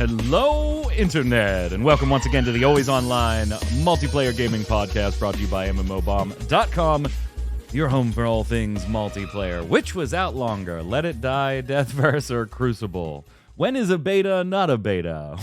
Hello, Internet, and welcome once again to the Always Online Multiplayer Gaming Podcast brought to you by mmorpg.com, your home for all things multiplayer. Which was out longer, Let It Die, Deathverse, or Crucible? When is a beta not a beta?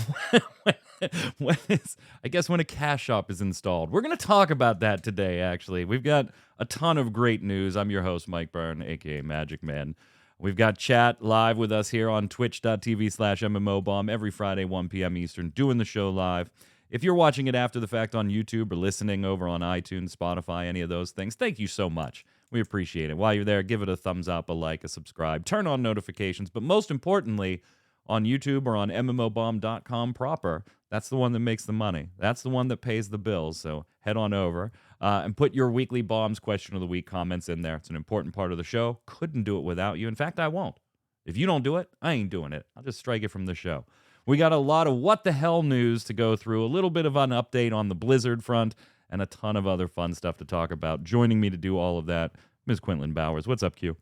when a cash shop is installed. We're going to talk about that today, actually. We've got a ton of great news. I'm your host, Mike Byrne, a.k.a. Magicman. We've got chat live with us here on twitch.tv/mmobomb every Friday, 1 p.m. Eastern, doing the show live. If you're watching it after the fact on YouTube or listening over on iTunes, Spotify, any of those things, thank you so much. We appreciate it. While you're there, give it a thumbs up, a like, a subscribe, turn on notifications, but most importantly, on YouTube or on mmobomb.com proper, that's the one that makes the money. That's the one that pays the bills, so head on over. And put your weekly bombs question of the week comments in there. It's an important part of the show. Couldn't do it without you. In fact, I won't. If you don't do it, I ain't doing it. I'll just strike it from the show. We got a lot of what the hell news to go through, a little bit of an update on the Blizzard front, and a ton of other fun stuff to talk about. Joining me to do all of that, Ms. Quinlan Bowers. What's up, Q?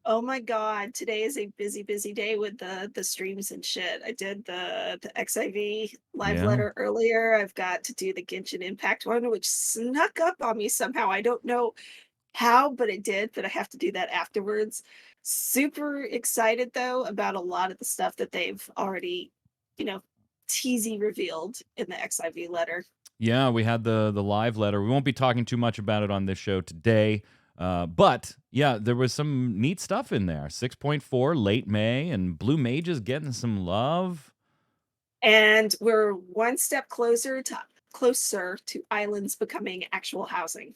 Oh my God, today is a busy day with the streams and shit. I did the XIV live letter earlier. I've got to do the Genshin Impact one, which snuck up on me somehow. I don't know how, but it did, but I have to do that afterwards. Super excited though about a lot of the stuff that they've already, teasy revealed in the XIV letter. Yeah, we had the live letter. We won't be talking too much about it on this show today. But, yeah, there was some neat stuff in there. 6.4, late May, and Blue Mages getting some love. And we're one step closer to islands becoming actual housing.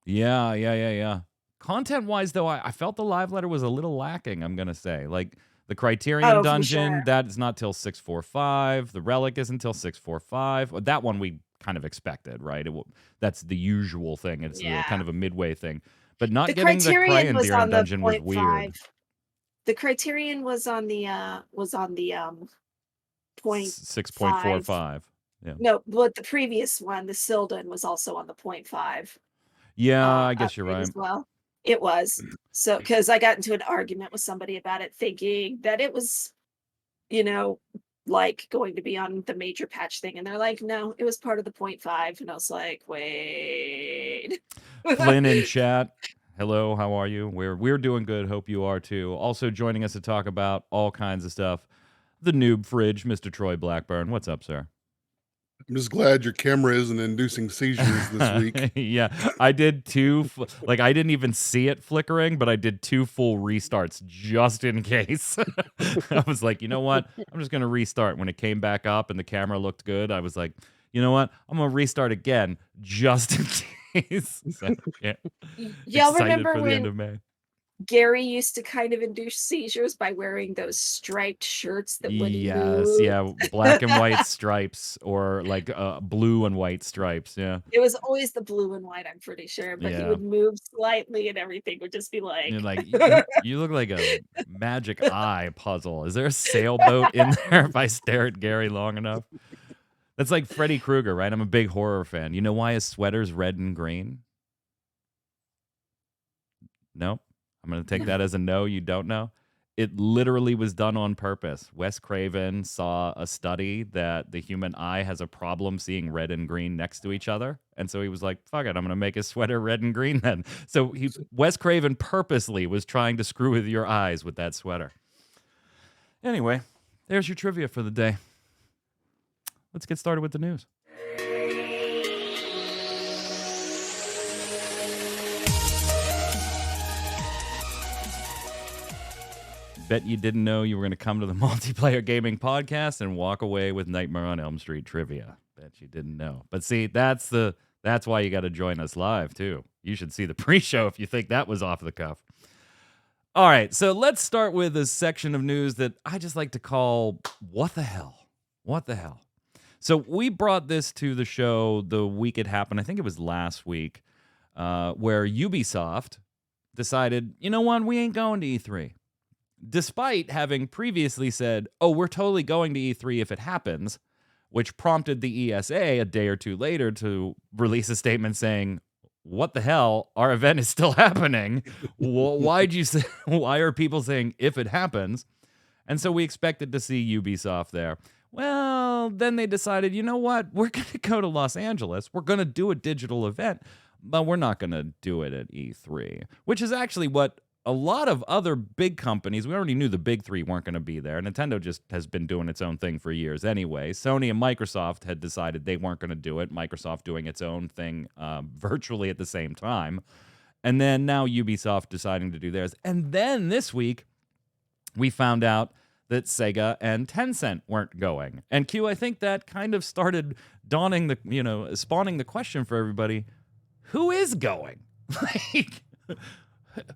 Yeah. Content-wise, though, I felt the live letter was a little lacking, I'm going to say. Like, the Criterion dungeon, sure. that is not till 6.4.5. The Relic isn't till 6.4.5. Well, that one we kind of expected, right? That's the usual thing. It's kind of a midway thing. But not getting the Criterion dungeon was weird. The Criterion was on the point 6.45. Yeah. No, but the previous one, the Sildon, was also on the 0.5. Yeah, I guess you're right. As well. It was. So, because I got into an argument with somebody about it, thinking that it was, like going to be on the major patch thing, and they're like, no, it was part of the 0.5, and I was like, wait. Flynn in chat, hello, how are you? We're doing good, hope you are too. Also joining us to talk about all kinds of stuff, the noob fridge, Mr. Troy Blackburn. What's up, sir? I'm just glad your camera isn't inducing seizures this week. Yeah, I did two, I didn't even see it flickering, but I did 2 full restarts just in case. I was like, you know what? I'm just going to restart. When it came back up and the camera looked good, I was like, you know what? I'm going to restart again just in case. So, yeah. Y'all remember for the when end of May. Gary used to kind of induce seizures by wearing those striped shirts that wouldn't move? Yeah, black and white stripes, or like blue and white stripes, yeah. It was always the blue and white, I'm pretty sure, but he would move slightly and everything would just be like... You're like, you look like a magic eye puzzle. Is there a sailboat in there if I stare at Gary long enough? That's like Freddy Krueger, right? I'm a big horror fan. You know why his sweater's red and green? No? I'm going to take that as a no, you don't know. It literally was done on purpose. Wes Craven saw a study that the human eye has a problem seeing red and green next to each other. And so he was like, fuck it, I'm going to make his sweater red and green then. So Wes Craven purposely was trying to screw with your eyes with that sweater. Anyway, there's your trivia for the day. Let's get started with the news. Bet you didn't know you were going to come to the Multiplayer Gaming Podcast and walk away with Nightmare on Elm Street trivia. Bet you didn't know. But see, that's why you got to join us live, too. You should see the pre-show if you think that was off the cuff. All right, so let's start with a section of news that I just like to call, what the hell? What the hell? So we brought this to the show the week it happened. I think it was last week, where Ubisoft decided, you know what, we ain't going to E3. Despite having previously said, oh, we're totally going to E3 if it happens, which prompted the ESA a day or two later to release a statement saying, what the hell? Our event is still happening. Why are people saying if it happens? And so we expected to see Ubisoft there. Well, then they decided, you know what? We're going to go to Los Angeles. We're going to do a digital event, but we're not going to do it at E3, which is actually what a lot of other big companies, we already knew the big three weren't going to be there. Nintendo just has been doing its own thing for years anyway. Sony and Microsoft had decided they weren't going to do it. Microsoft doing its own thing virtually at the same time. And then now Ubisoft deciding to do theirs. And then this week, we found out that Sega and Tencent weren't going. And Q, I think that kind of started spawning the question for everybody, who is going? Like,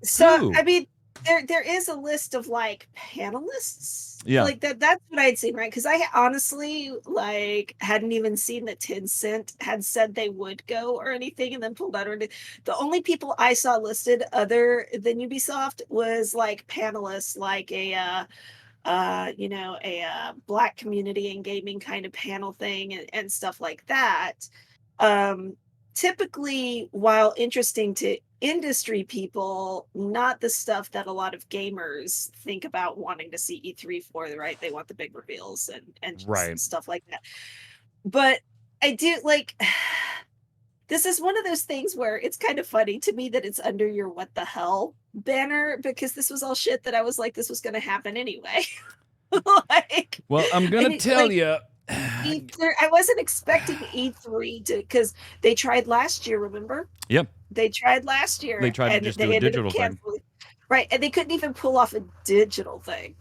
So, who? I mean, there is a list of like panelists. Yeah. Like that's what I'd seen, right? Because I honestly like hadn't even seen that Tencent had said they would go or anything, and then pulled out. The only people I saw listed other than Ubisoft was like panelists, like a Black community and gaming kind of panel thing and stuff like that. Typically, while interesting to industry people, not the stuff that a lot of gamers think about wanting to see E3 for, right? They want the big reveals and Right. stuff like that. But I do like this is one of those things where it's kind of funny to me that it's under your what the hell banner, because this was all shit that I was like, this was going to happen anyway. Well, I'm going to tell you. I wasn't expecting E3 because they tried last year, remember? Yep. They tried last year. They tried to just do a digital thing. Right, and they couldn't even pull off a digital thing.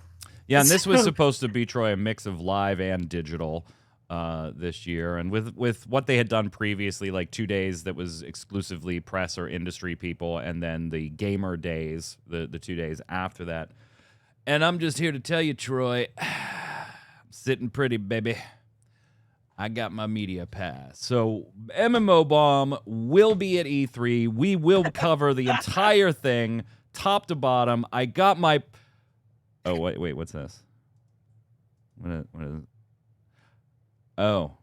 Yeah, and this was supposed to be, Troy, a mix of live and digital this year. And with what they had done previously, like 2 days that was exclusively press or industry people, and then the gamer days, the 2 days after that. And I'm just here to tell you, Troy, I'm sitting pretty, baby. I got my media pass. So MMOBomb will be at E3. We will cover the entire thing, top to bottom. I got my... Oh, wait, what's this? What is... Oh,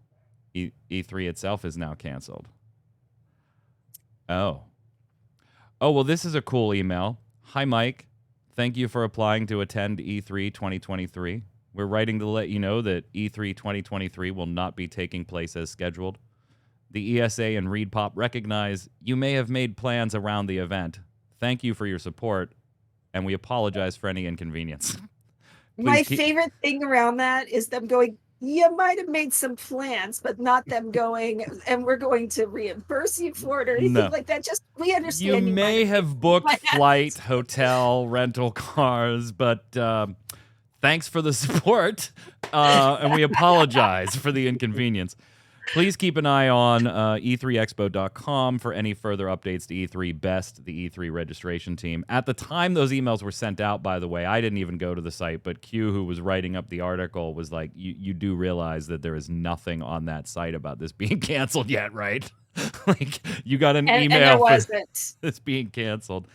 E3 itself is now canceled. Oh, well, this is a cool email. Hi, Mike. Thank you for applying to attend E3 2023. We're writing to let you know that E3 2023 will not be taking place as scheduled. The ESA and ReadPop recognize you may have made plans around the event. Thank you for your support, and we apologize for any inconvenience. My favorite thing around that is them going, you might have made some plans, but not them going, and we're going to reimburse you for it or anything like that. Just, we understand. You may have booked flight, hotel, rental cars, but thanks for the support, and we apologize for the inconvenience. Please keep an eye on e3expo.com for any further updates to E3 Best, the E3 registration team. At the time those emails were sent out, by the way, I didn't even go to the site, but Q, who was writing up the article, was like, you do realize that there is nothing on that site about this being canceled yet, right? Like, you got an email for this being canceled.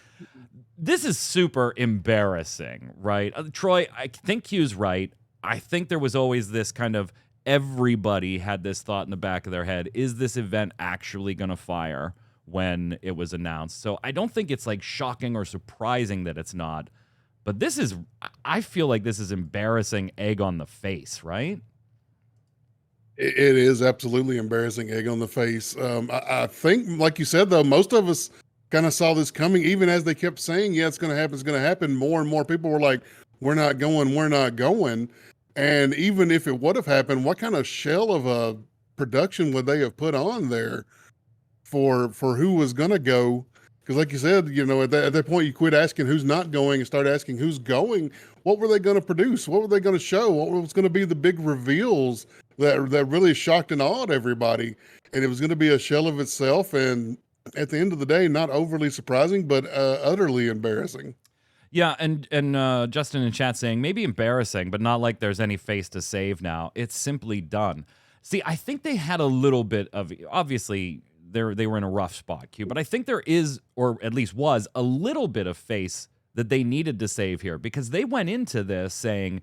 This is super embarrassing, right? Troy, I think Q's right. I think there was always this kind of... Everybody had this thought in the back of their head, is this event actually going to fire when it was announced? So I don't think it's like shocking or surprising that it's not. But this is, I feel like this is embarrassing egg on the face, right? It is absolutely embarrassing egg on the face. I think, like you said, though, most of us kind of saw this coming, even as they kept saying, yeah, it's going to happen, it's going to happen. More and more people were like, we're not going, we're not going. And even if it would have happened, what kind of shell of a production would they have put on there for who was going to go? Because like you said, at that point, you quit asking who's not going and start asking who's going. What were they going to produce? What were they going to show? What was going to be the big reveals that really shocked and awed everybody? And it was going to be a shell of itself. And at the end of the day, not overly surprising, but utterly embarrassing. Yeah, and Justin in chat saying, maybe embarrassing, but not like there's any face to save now. It's simply done. See, I think they had a little bit of, obviously, they were in a rough spot, Q, but I think there is, or at least was, a little bit of face that they needed to save here, because they went into this saying,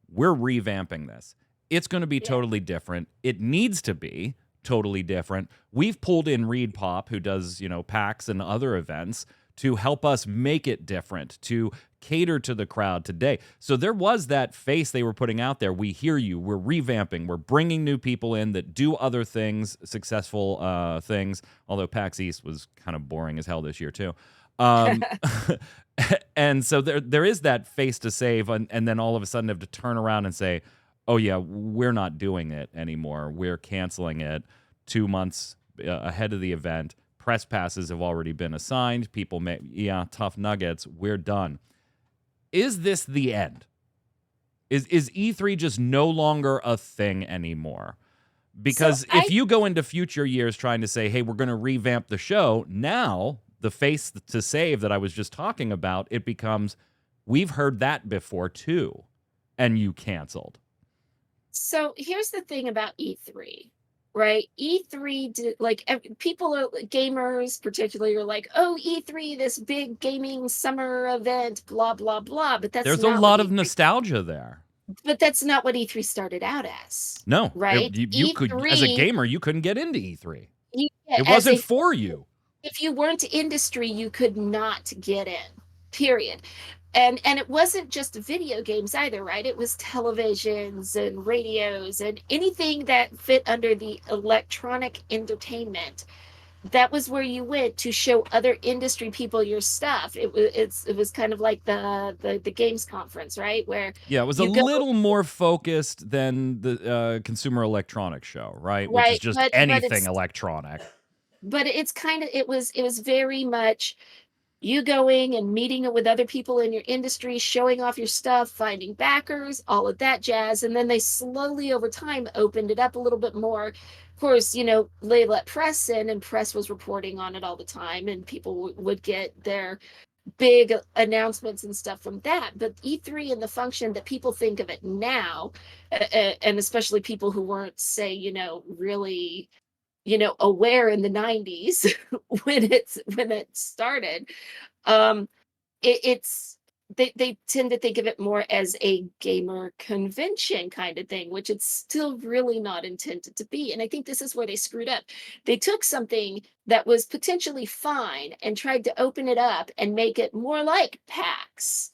we're revamping this. It's going to be totally different. It needs to be totally different. We've pulled in ReadPop, who does, PAX and other events, to help us make it different, to cater to the crowd today. So there was that face they were putting out there. We hear you. We're revamping. We're bringing new people in that do other things, successful things, although PAX East was kind of boring as hell this year too. And so there is that face to save, and then all of a sudden have to turn around and say, oh yeah, we're not doing it anymore. We're canceling it 2 months ahead of the event. Press passes have already been assigned. People tough nuggets. We're done. Is this the end? Is E3 just no longer a thing anymore? Because if you go into future years trying to say, hey, we're going to revamp the show, now the face to save that I was just talking about, it becomes, we've heard that before too, and you canceled. So here's the thing about E3, right? E3 did, like, people are gamers particularly are like, oh, E3, this big gaming summer event, blah blah blah. But there's a lot of nostalgia there. But that's not what E3 started out as. No, right? You could, as a gamer, you couldn't get into E3. It as wasn't for you. If you weren't industry, you could not get in, period. And it wasn't just video games either, right? It was televisions and radios and anything that fit under the electronic entertainment. That was where you went to show other industry people your stuff. It was kind of like the games conference, right? Where it was a little more focused than the Consumer Electronics Show, right? Which is just anything electronic. But it's kind of it was very much you going and meeting with other people in your industry, showing off your stuff, finding backers, all of that jazz. And then they slowly over time opened it up a little bit more. Of course, they let press in, and press was reporting on it all the time, and people would get their big announcements and stuff from that. But E3 and the function that people think of it now, and especially people who weren't, say, really aware in the 90s when it started, they tend to think of it more as a gamer convention kind of thing, which it's still really not intended to be. And I think this is where they screwed up. They took something that was potentially fine and tried to open it up and make it more like PAX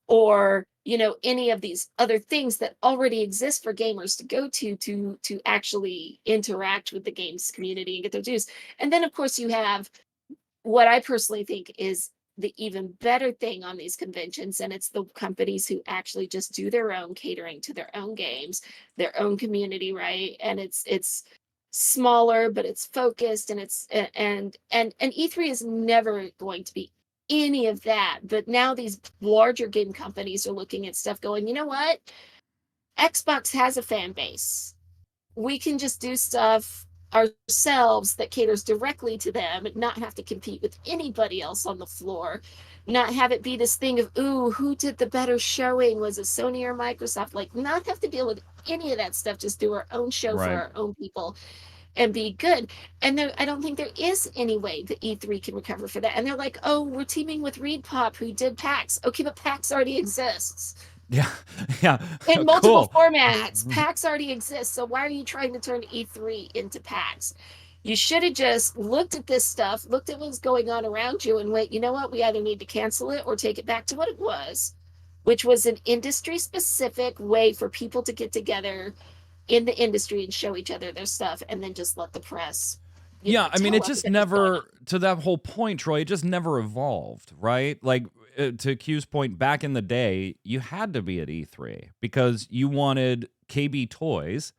or any of these other things that already exist for gamers to go to actually interact with the games community and get their dues. And then of course you have what I personally think is the even better thing on these conventions, and it's the companies who actually just do their own catering to their own games, their own community, right? And it's smaller, but it's focused, and and E3 is never going to be any of that. But now these larger game companies are looking at stuff going, you know what? Xbox has a fan base. We can just do stuff ourselves that caters directly to them, and not have to compete with anybody else on the floor, not have it be this thing of, ooh, who did the better showing? Was it Sony or Microsoft? Like, not have to deal with any of that stuff. Just do our own show for our own people and be good. And I don't think there is any way that E3 can recover for that. And they're like, oh, we're teaming with ReedPop, who did PAX. Okay, but PAX already exists. Yeah. In multiple formats. PAX already exists. So why are you trying to turn E3 into PAX? You should have just looked at this stuff, looked at what's going on around you, and wait, you know what? We either need to cancel it or take it back to what it was, which was an industry-specific way for people to get together in the industry and show each other their stuff, and then just let the press. I mean, it just never, to that whole point, Troy, it just never evolved, right? Like, to Q's point, back in the day, you had to be at E3 because you wanted KB Toys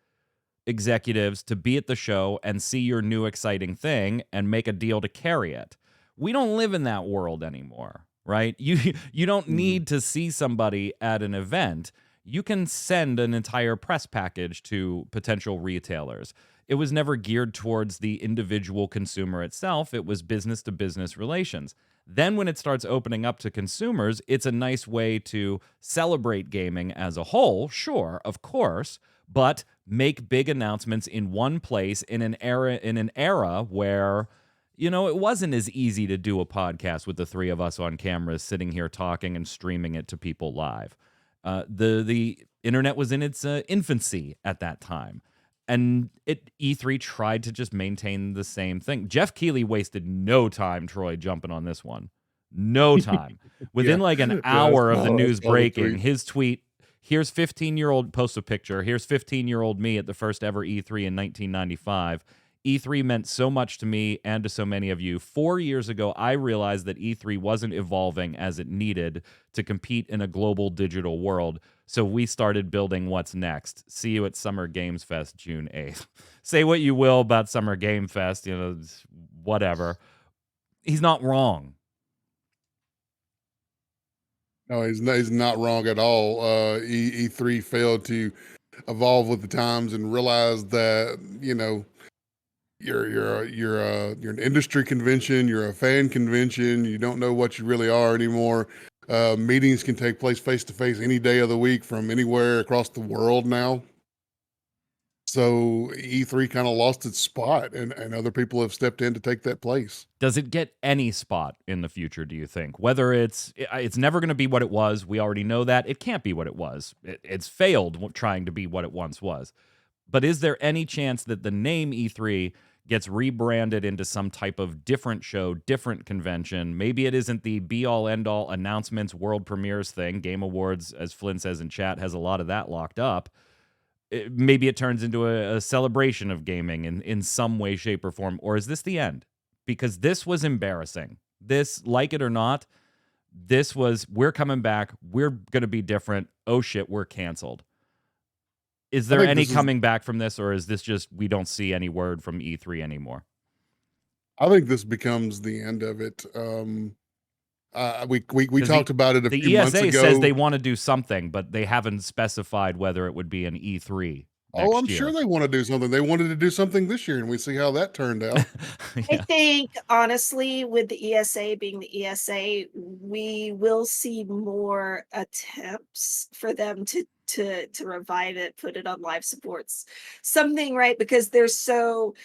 executives to be at the show and see your new exciting thing and make a deal to carry it. We don't live in that world anymore, right? You don't need to see somebody at an event. You can send an entire press package to potential retailers. It was never geared towards the individual consumer itself. It was business to business relations. Then when it starts opening up to consumers, it's a nice way to celebrate gaming as a whole, sure, of course, but make big announcements in one place in an era where, it wasn't as easy to do a podcast with the three of us on cameras sitting here talking and streaming it to people live. The internet was in its infancy at that time. And E3 tried to just maintain the same thing. Jeff Keighley wasted no time, Troy, jumping on this one. No time. Within Yeah. like an Yeah, hour of the I news saw the breaking, tweet. his tweet, here's 15-year-old, post a picture. Here's 15-year-old me at the first ever E3 in 1995. E3 meant so much to me and to so many of you. 4 years ago, I realized that E3 wasn't evolving as it needed to compete in a global digital world. So we started building what's next. See you at Summer Games Fest, June 8th. Say what you will about Summer Game Fest, whatever. He's not wrong. No, he's not wrong at all. E3 failed to evolve with the times and realize that, you're an industry convention, you're a fan convention, you don't know what you really are anymore. Meetings can take place face to face any day of the week from anywhere across the world now. So E3 kind of lost its spot, and other people have stepped in to take that place. Does it get any spot in the future, do you think? Whether it's never going to be what it was, we already know that. It can't be what it was. It's failed trying to be what it once was. But is there any chance that the name E3 gets rebranded into some type of different show, different convention? Maybe it isn't the be-all, end-all announcements, world premieres thing. Game Awards, as Flynn says in chat, has a lot of that locked up. Maybe it turns into a celebration of gaming in some way, shape, or form. Or is this the end? Because this was embarrassing. This, like it or not, this was, we're coming back. We're going to be different. Oh, shit, we're canceled. Is there any coming back from this, or is this just we don't see any word from E3 anymore? I think this becomes the end of it. We talked about it a few months ago. The ESA says they want to do something, but they haven't specified whether it would be an E3 next I'm year. sure they want to do something. They wanted to do something this year, and we see how that turned out. Yeah. I think, honestly, with the ESA being the ESA, we will see more attempts for them to revive it, put it on live supports, something, right? Because they're so,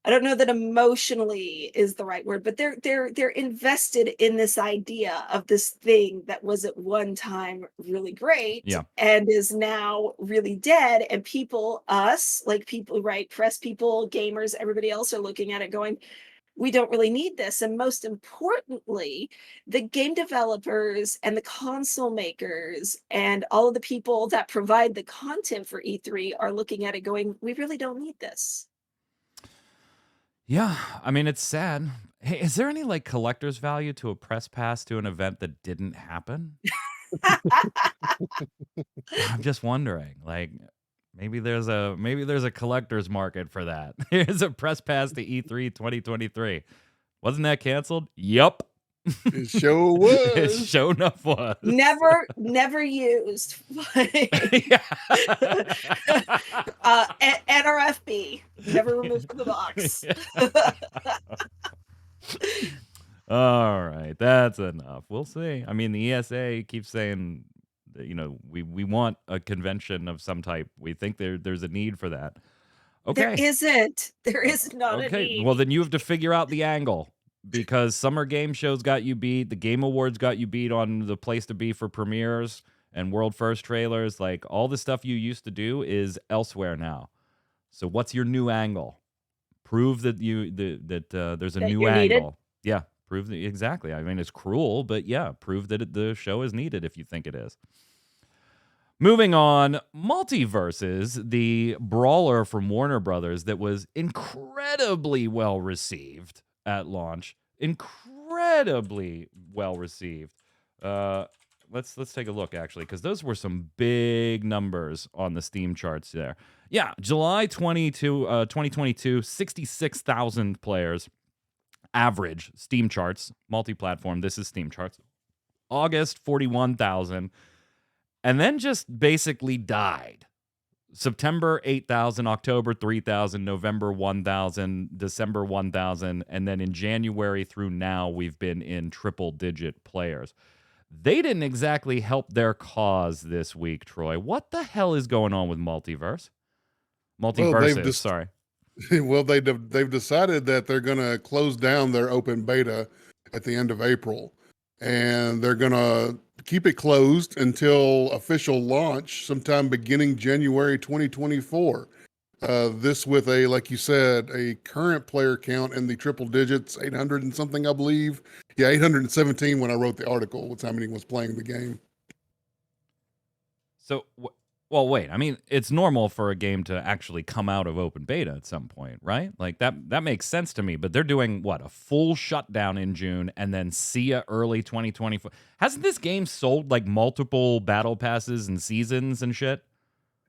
I don't know that emotionally is the right word, but they're invested in this idea of this thing that was at one time really great, Yeah. and is now really dead. And people, us, like people, right, press people, gamers, everybody else are looking at it going, we don't really need this. And most importantly, the game developers and the console makers and all of the people that provide the content for E3 are looking at it going, we really don't need this. Yeah, I mean, it's sad. Hey, is there any like collector's value to a press pass to an event that didn't happen? I'm just wondering. Like, maybe there's a collector's market for that. Here's a press pass to E3 2023. Wasn't that canceled? Yup. It sure was. It sure enough was. Never used. NRFB, never removed from the box. All right, that's enough. We'll see. I mean, the ESA keeps saying that, we want a convention of some type. We think there's a need for that. Okay. There isn't. There is not a need. Well, then you have to figure out the angle, because summer game shows got you beat. The Game Awards got you beat on the place to be for premieres and world first trailers. Like, all the stuff you used to do is elsewhere now. So what's your new angle? Prove that there's a new angle. Needed. Yeah, prove that exactly. I mean, it's cruel, but yeah, prove that the show is needed if you think it is. Moving on, Multiversus, the brawler from Warner Brothers that was incredibly well received at launch. Incredibly well received. Let's take a look, actually, because those were some big numbers on the Steam charts there. Yeah, July 2022, 66,000 players. Average Steam charts, multi-platform. This is Steam charts. August, 41,000. And then just basically died. September, 8,000. October, 3,000. November, 1,000. December, 1,000. And then in January through now, we've been in triple-digit players. They didn't exactly help their cause this week, Troy. What the hell is going on with Multiversus, sorry. Well, they've decided that they're going to close down their open beta at the end of April, and they're going to keep it closed until official launch sometime beginning January 2024. This with like you said, a current player count in the triple digits, 800 and something, I believe. Yeah, 817 when I wrote the article was how many was playing the game. So, well, wait. I mean, it's normal for a game to actually come out of open beta at some point, right? Like that makes sense to me. But they're doing what, a full shutdown in June and then see ya early 2024. Hasn't this game sold like multiple battle passes and seasons and shit?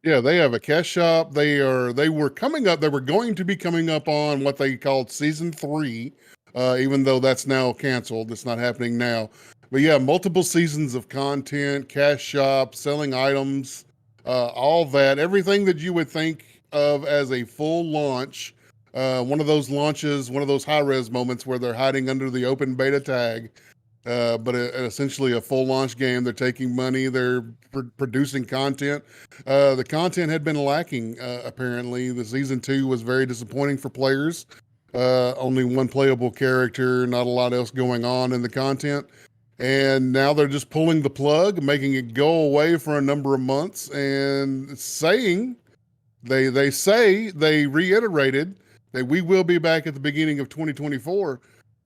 Yeah, they have a cash shop. They were going to be coming up on what they called season 3, even though that's now canceled. It's not happening now. But yeah, multiple seasons of content, cash shop, selling items, all that, everything that you would think of as a full launch. One of those launches, one of those high res moments where they're hiding under the open beta tag. But essentially a full launch game. They're taking money. They're producing content. The content had been lacking, apparently. The season 2 was very disappointing for players. Only one playable character, not a lot else going on in the content. And now they're just pulling the plug, making it go away for a number of months, and saying they reiterated that we will be back at the beginning of 2024.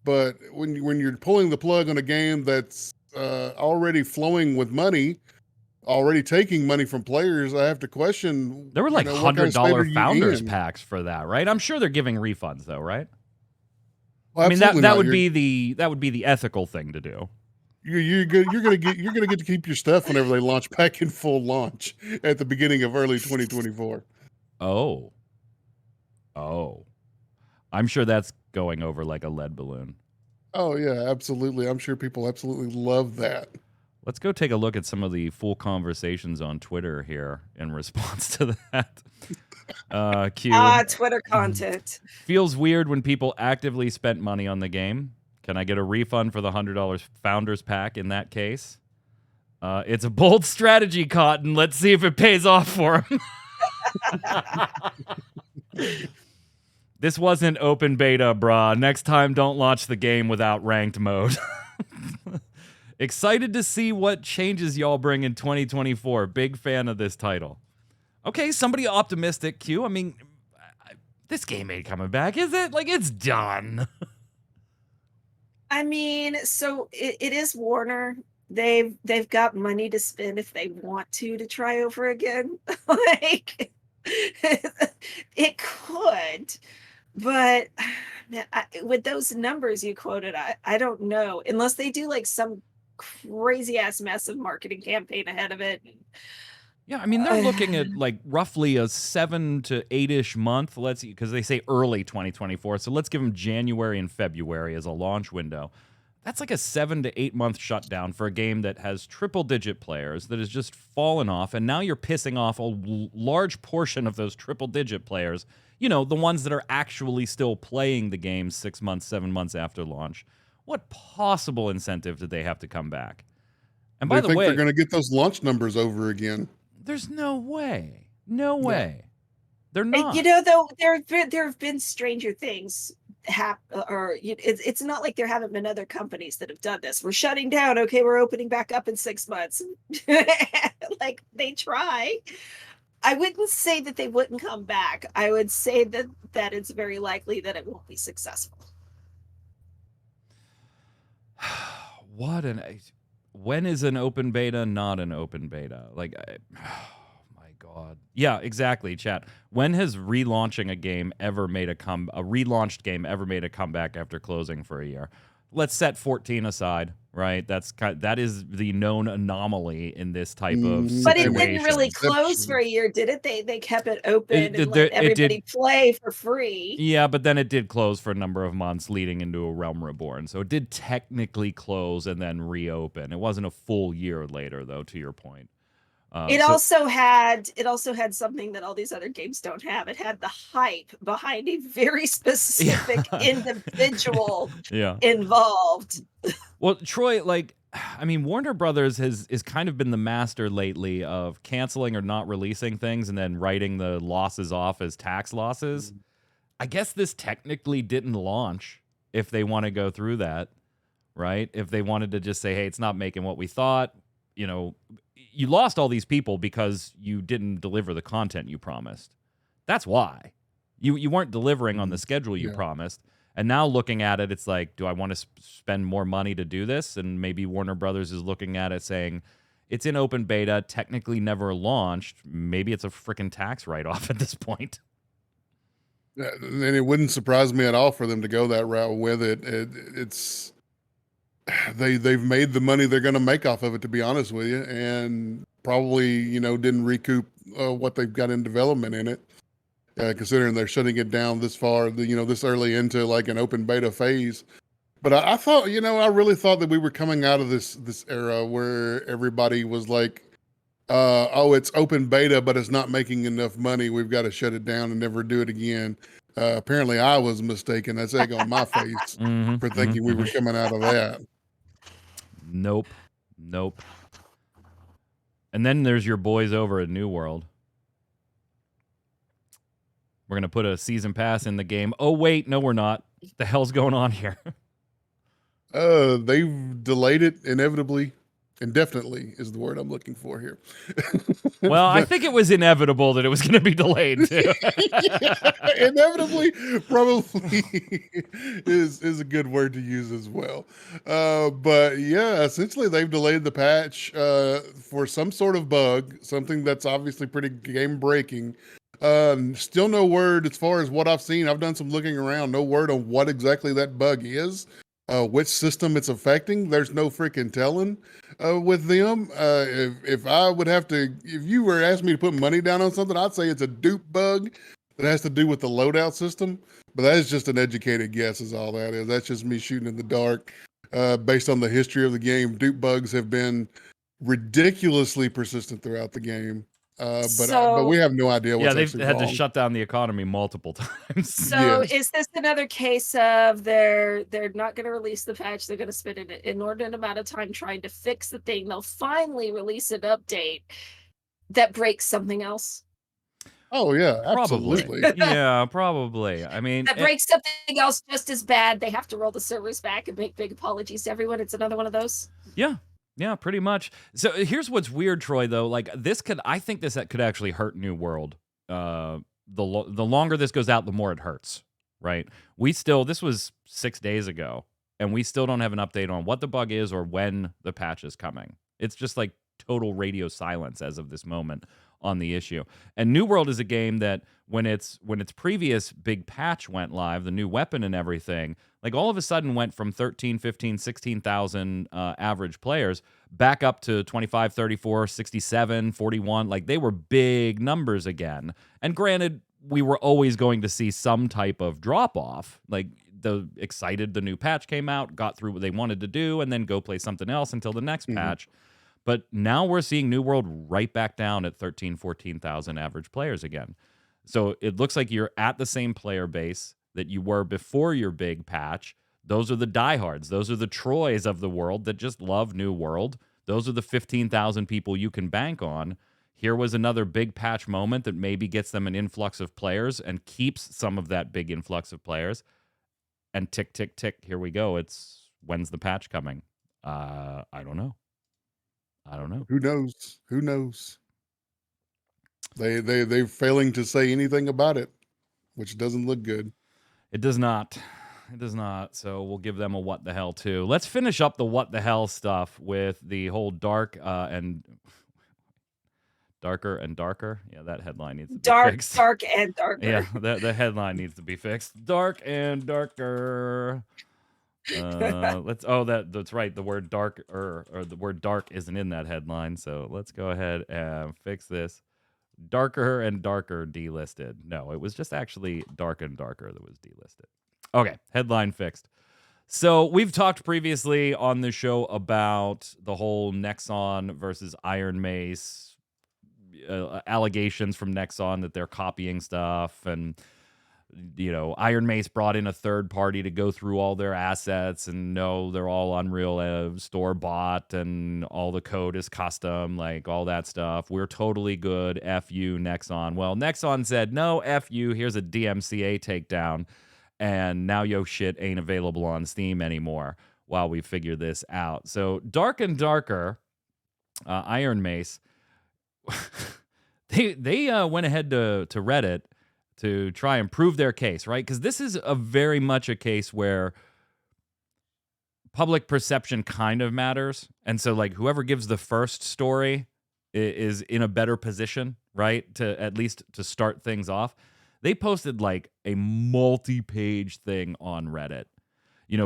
But when you're pulling the plug on a game that's already flowing with money, already taking money from players, I have to question. There were like $100 founders packs for that, right? I'm sure they're giving refunds though, right? Well, I mean that would be the ethical thing to do. You're gonna get to keep your stuff whenever they launch back in full launch at the beginning of early 2024. Oh. I'm sure that's going over like a lead balloon. Oh yeah, absolutely. I'm sure people absolutely love that. Let's go take a look at some of the full conversations on Twitter here in response to that. Q. Twitter content. Feels weird when people actively spent money on the game. Can I get a refund for the $100 founders pack in that case? It's a bold strategy, Cotton. Let's see if it pays off for him. This wasn't open beta, brah. Next time, don't launch the game without ranked mode. Excited to see what changes y'all bring in 2024. Big fan of this title. Okay, somebody optimistic, Q. I mean, this game ain't coming back, is it? Like, it's done. I mean, so it is Warner. They've got money to spend if they want to try over again. Like, it could. But man, with those numbers you quoted, I don't know. Unless they do like some crazy ass massive marketing campaign ahead of it. Yeah, I mean, they're looking at like roughly a 7 to 8-ish month. Let's see, because they say early 2024. So let's give them January and February as a launch window. That's like a 7 to 8 month shutdown for a game that has triple-digit players that has just fallen off, and now you're pissing off a large portion of those triple-digit players. You know, the ones that are actually still playing the game 6 months, 7 months after launch. What possible incentive did they have to come back? And by the way, they're going to get those launch numbers over again. There's no way. No way. They're not. You know, though, there have been stranger things it's not like there haven't been other companies that have done this. We're shutting down. Okay, we're opening back up in 6 months. Like, they try. I wouldn't say that they wouldn't come back. I would say that it's very likely that it won't be successful. When is an open beta not an open beta? Like, God. Yeah, exactly, chat. When has relaunching a game ever made a relaunched game ever made a comeback after closing for a year? Let's set 14 aside, right? That is the known anomaly in this type of situation. But it didn't really close for a year, did it? They kept it open and let everybody play for free. Yeah, but then it did close for a number of months leading into A Realm Reborn. So it did technically close and then reopen. It wasn't a full year later, though, to your point. It also had something that all these other games don't have. It had the hype behind a very specific individual involved. Well, Troy, like, I mean, Warner Brothers has kind of been the master lately of canceling or not releasing things and then writing the losses off as tax losses. I guess this technically didn't launch if they want to go through that, right? If they wanted to just say, hey, it's not making what we thought, you know, you lost all these people because you didn't deliver the content you promised. That's why. You weren't delivering on the schedule you promised. And now looking at it, it's like, do I want to spend more money to do this? And maybe Warner Brothers is looking at it saying, it's in open beta, technically never launched. Maybe it's a freaking tax write-off at this point. Yeah, and it wouldn't surprise me at all for them to go that route with it. It's they've made the money they're going to make off of it, to be honest with you, and probably didn't recoup what they've got in development in it, considering they're shutting it down this far, this early into like an open beta phase. But I thought, I really thought that we were coming out of this era where everybody was like, oh, it's open beta, but it's not making enough money. We've got to shut it down and never do it again. Apparently I was mistaken. That's egg on my face for thinking we were coming out of that. Nope. And then there's your boys over at New World. We're going to put a season pass in the game. Oh, wait, no, we're not. What the hell's going on here? They've delayed it indefinitely is the word I'm looking for here. Well, I think it was inevitable that it was going to be delayed too. Inevitably probably is a good word to use as well. But yeah, essentially they've delayed the patch for some sort of bug, something that's obviously pretty game breaking. Still no word as far as what I've seen. I've done some looking around, no word on what exactly that bug is. Which system it's affecting, there's no freaking telling with them. If I would have to, if you were asking me to put money down on something, I'd say it's a dupe bug that has to do with the loadout system. But that is just an educated guess is all that is. That's just me shooting in the dark. Based on the history of the game, dupe bugs have been ridiculously persistent throughout the game. But we have no idea what's they've actually had wrong. to shut down the economy multiple times. So is this another case of they're not going to release the patch? They're going to spend an inordinate amount of time trying to fix the thing. They'll finally release an update that breaks something else. Oh yeah, absolutely. Yeah, probably. I mean, that breaks something else just as bad. They have to roll the servers back and make big apologies to everyone. It's another one of those. Yeah, pretty much. So here's what's weird, Troy, though. Like I think this could actually hurt New World. The longer this goes out, the more it hurts, right? This was 6 days ago, and we still don't have an update on what the bug is or when the patch is coming. It's just like total radio silence as of this moment on the issue. And New World is a game that when its previous big patch went live, the new weapon and everything, like all of a sudden went from 13, 15, 16,000 average players back up to 25, 34, 67, 41. Like they were big numbers again. And granted, we were always going to see some type of drop off. Like the new patch came out, got through what they wanted to do, and then go play something else until the next patch. But now we're seeing New World right back down at 13, 14,000 average players again. So it looks like you're at the same player base that you were before your big patch. Those are the diehards. Those are the Troys of the world that just love New World. Those are the 15,000 people you can bank on. Here was another big patch moment that maybe gets them an influx of players and keeps some of that big influx of players. And tick, tick, tick, here we go. When's the patch coming? I don't know. Who knows? They're failing to say anything about it, which doesn't look good. It does not. So we'll give them a what the hell too. Let's finish up the what the hell stuff with the whole darker and darker. Yeah, that headline needs to be fixed. Dark and darker. Yeah, the headline needs to be fixed. Dark and darker. That's right. The word dark or the word dark isn't in that headline. So let's go ahead and fix this. Darker and darker delisted. No, it was just actually dark and darker that was delisted. Okay, headline fixed. So we've talked previously on the show about the whole Nexon versus Iron Mace allegations from Nexon that they're copying stuff, and Iron Mace brought in a third party to go through all their assets, and no, they're all Unreal store bought, and all the code is custom, like all that stuff. We're totally good. F you, Nexon. Well, Nexon said, no, F you. Here's a DMCA takedown, and now yo shit ain't available on Steam anymore while we figure this out. So Dark and Darker, Iron Mace, they went ahead to Reddit to try and prove their case, right? Because this is a very much a case where public perception kind of matters. And so, like, whoever gives the first story is in a better position, right? To at least to start things off. They posted like a multi-page thing on Reddit,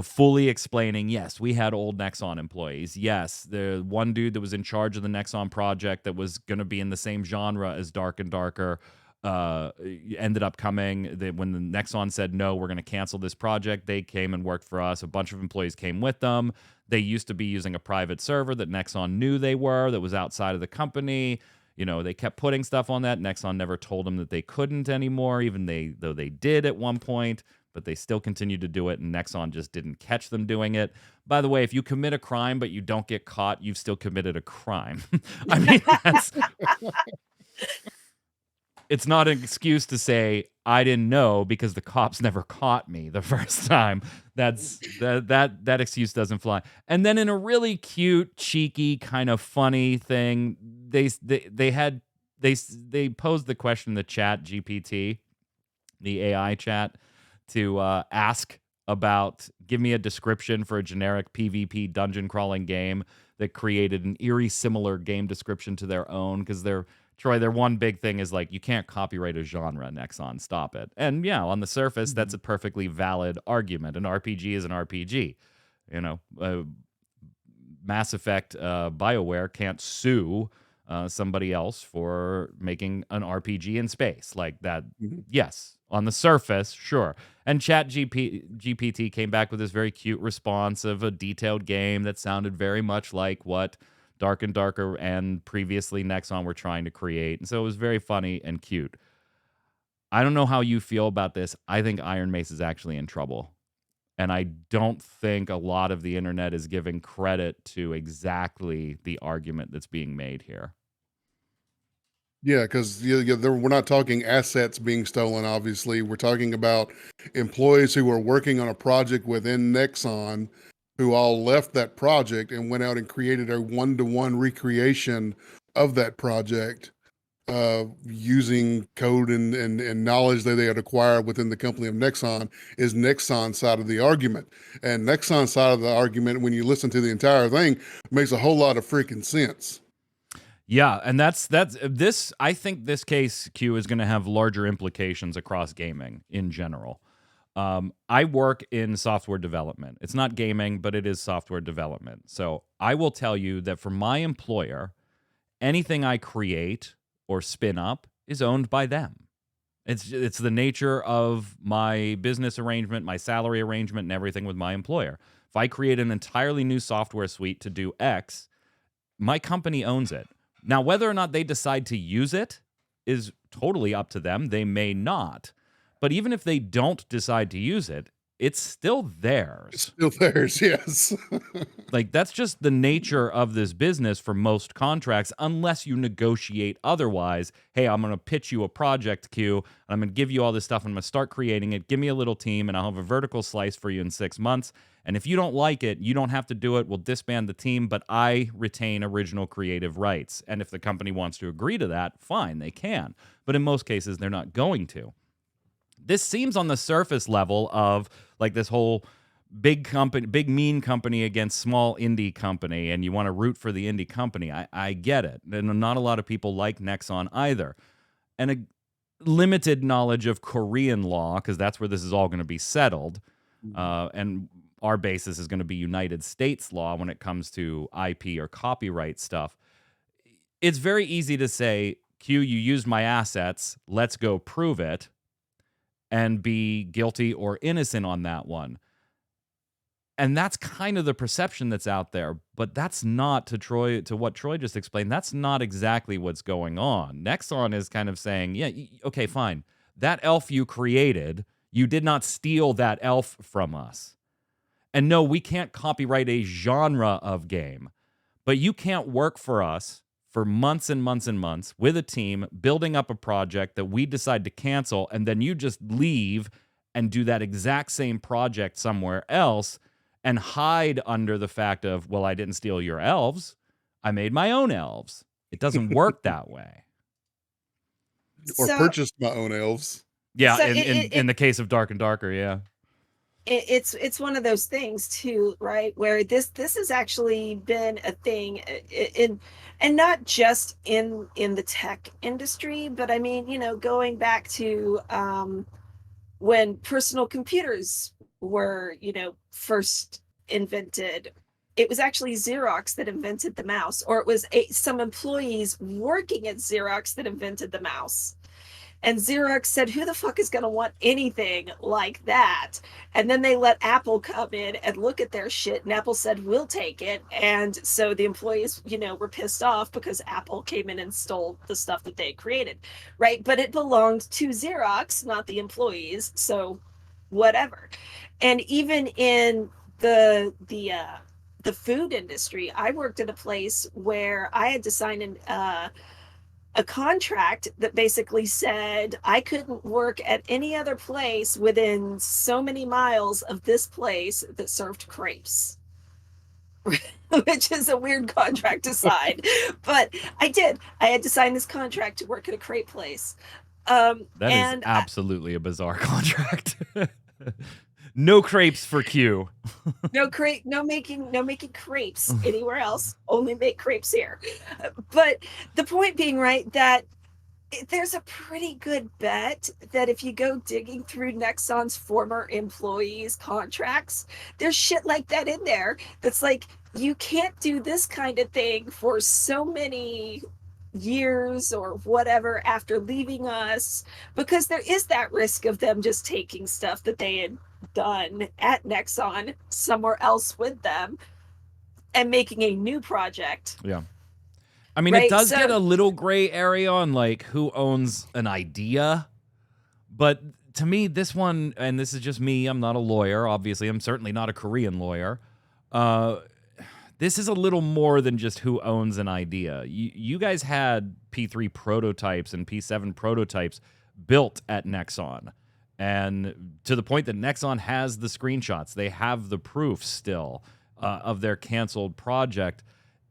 fully explaining, yes, we had old Nexon employees. Yes, the one dude that was in charge of the Nexon project that was going to be in the same genre as Dark and Darker ended up coming. When the Nexon said, no, we're going to cancel this project, they came and worked for us. A bunch of employees came with them. They used to be using a private server that Nexon knew they were, that was outside of the company. They kept putting stuff on that. Nexon never told them that they couldn't anymore, though they did at one point, but they still continued to do it, and Nexon just didn't catch them doing it. By the way, if you commit a crime but you don't get caught, you've still committed a crime. I mean, it's not an excuse to say, I didn't know because the cops never caught me the first time. That excuse doesn't fly. And then in a really cute, cheeky, kind of funny thing, they posed the question in the chat GPT, the AI chat, to ask about, give me a description for a generic PvP dungeon crawling game that created an eerie similar game description to their own, because Troy, their one big thing is like, you can't copyright a genre, Nexon, stop it. And yeah, on the surface, that's a perfectly valid argument. An RPG is an RPG. Mass Effect, BioWare can't sue somebody else for making an RPG in space like that. Yes, on the surface, sure. And GPT came back with this very cute response of a detailed game that sounded very much like what Dark and Darker and previously Nexon were trying to create. And so it was very funny and cute. I don't know how you feel about this. I think Iron Mace is actually in trouble. And I don't think a lot of the internet is giving credit to exactly the argument that's being made here. Yeah, because we're not talking assets being stolen, obviously. We're talking about employees who were working on a project within Nexon who all left that project and went out and created a one-to-one recreation of that project using code and knowledge that they had acquired within the company of Nexon. Is Nexon's side of the argument. And Nexon's side of the argument, when you listen to the entire thing, makes a whole lot of freaking sense. Yeah, and that's this. I think this case, Q, is going to have larger implications across gaming in general. I work in software development. It's not gaming, but it is software development. So I will tell you that for my employer, anything I create or spin up is owned by them. It's the nature of my business arrangement, my salary arrangement, and everything with my employer. If I create an entirely new software suite to do X, my company owns it. Now, whether or not they decide to use it is totally up to them. They may not. But even if they don't decide to use it, it's still theirs. It's still theirs, yes. Like, that's just the nature of this business for most contracts, unless you negotiate otherwise. Hey, I'm going to pitch you a project, Q, and I'm going to give you all this stuff, and I'm going to start creating it. Give me a little team, and I'll have a vertical slice for you in 6 months. And if you don't like it, you don't have to do it. We'll disband the team, but I retain original creative rights. And if the company wants to agree to that, fine, they can. But in most cases, they're not going to. This seems on the surface level of like this whole big company, big mean company against small indie company, and you want to root for the indie company. I get it. And not a lot of people like Nexon either. And a limited knowledge of Korean law, because that's where this is all going to be settled. And our basis is going to be United States law when it comes to IP or copyright stuff. It's very easy to say, Q, you used my assets. Let's go prove it. And be guilty or innocent on that one. And that's kind of the perception that's out there, but that's not to what Troy just explained. That's not exactly what's going on. Nexon is kind of saying, yeah, okay, fine. That elf you created, you did not steal that elf from us. And no, we can't copyright a genre of game, but you can't work for us for months and months and months with a team building up a project that we decide to cancel, and then you just leave and do that exact same project somewhere else and hide under the fact of, well, I didn't steal your elves. I made my own elves. It doesn't work that way. Or purchased my own elves. Yeah, So in the case of Dark and Darker, yeah. it's one of those things too, right, where this has actually been a thing in, and not just in the tech industry, but I mean, going back to when personal computers were, first invented. It was actually Xerox that invented the mouse, or it was some employees working at Xerox that invented the mouse. And Xerox said, who the fuck is going to want anything like that? And then they let Apple come in and look at their shit. And Apple said, we'll take it. And so the employees, were pissed off because Apple came in and stole the stuff that they created. Right. But it belonged to Xerox, not the employees. So whatever. And even in the food industry, I worked at a place where I had to sign a contract that basically said I couldn't work at any other place within so many miles of this place that served crepes. Which is a weird contract to sign, but I did. I had to sign this contract to work at a crepe place. That is absolutely a bizarre contract. No crepes for Q. No making crepes anywhere else. Only make crepes here. But the point being, right, that there's a pretty good bet that if you go digging through Nexon's former employees' contracts, there's shit like that in there that's like, you can't do this kind of thing for so many years or whatever after leaving us, because there is that risk of them just taking stuff that they had done at Nexon somewhere else with them and making a new project. Yeah. I mean, right? It does get a little gray area on like who owns an idea. But to me, this one, and this is just me, I'm not a lawyer, obviously. I'm certainly not a Korean lawyer. This is a little more than just who owns an idea. You guys had P3 prototypes and P7 prototypes built at Nexon. And to the point that Nexon has the screenshots. They have the proof still of their canceled project.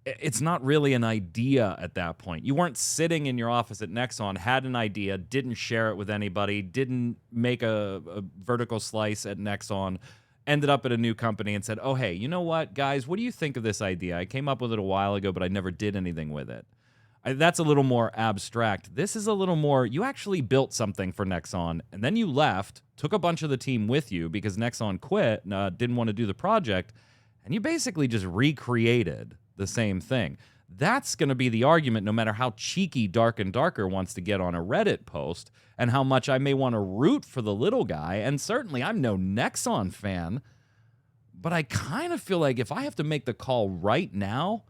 It's not really an idea at that point. You weren't sitting in your office at Nexon, had an idea, didn't share it with anybody, didn't make a vertical slice at Nexon, ended up at a new company and said, oh, hey, you know what, guys, what do you think of this idea? I came up with it a while ago, but I never did anything with it. That's a little more abstract. This is a little more, you actually built something for Nexon, and then you left, took a bunch of the team with you because Nexon quit, didn't want to do the project, and you basically just recreated the same thing. That's going to be the argument no matter how cheeky Dark and Darker wants to get on a Reddit post and how much I may want to root for the little guy. And certainly I'm no Nexon fan, but I kind of feel like if I have to make the call right now,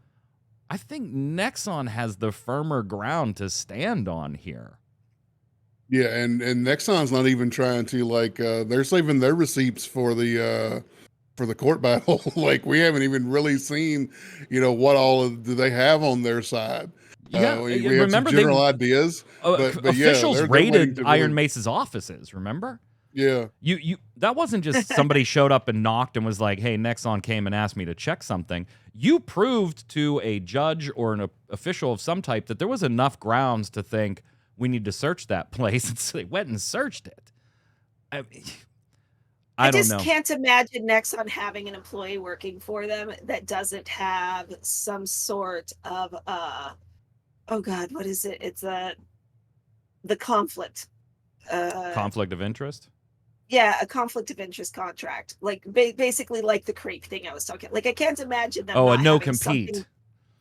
I think Nexon has the firmer ground to stand on here. Yeah, and Nexon's not even trying to they're saving their receipts for the court battle. Like we haven't even really seen, what all do they have on their side. Yeah, we have some general ideas. But officials they're raided Iron Mace's offices, remember? Yeah. You that wasn't just somebody showed up and knocked and was like, hey, Nexon came and asked me to check something. You proved to a judge or an official of some type that there was enough grounds to think we need to search that place. And so they went and searched it. I don't know. I just can't imagine Nexon having an employee working for them that doesn't have some sort of oh god, what is it? It's the conflict. Conflict of interest? Yeah, a conflict of interest contract. Like basically like the creep thing I was talking. Like I can't imagine them. Oh, a no compete.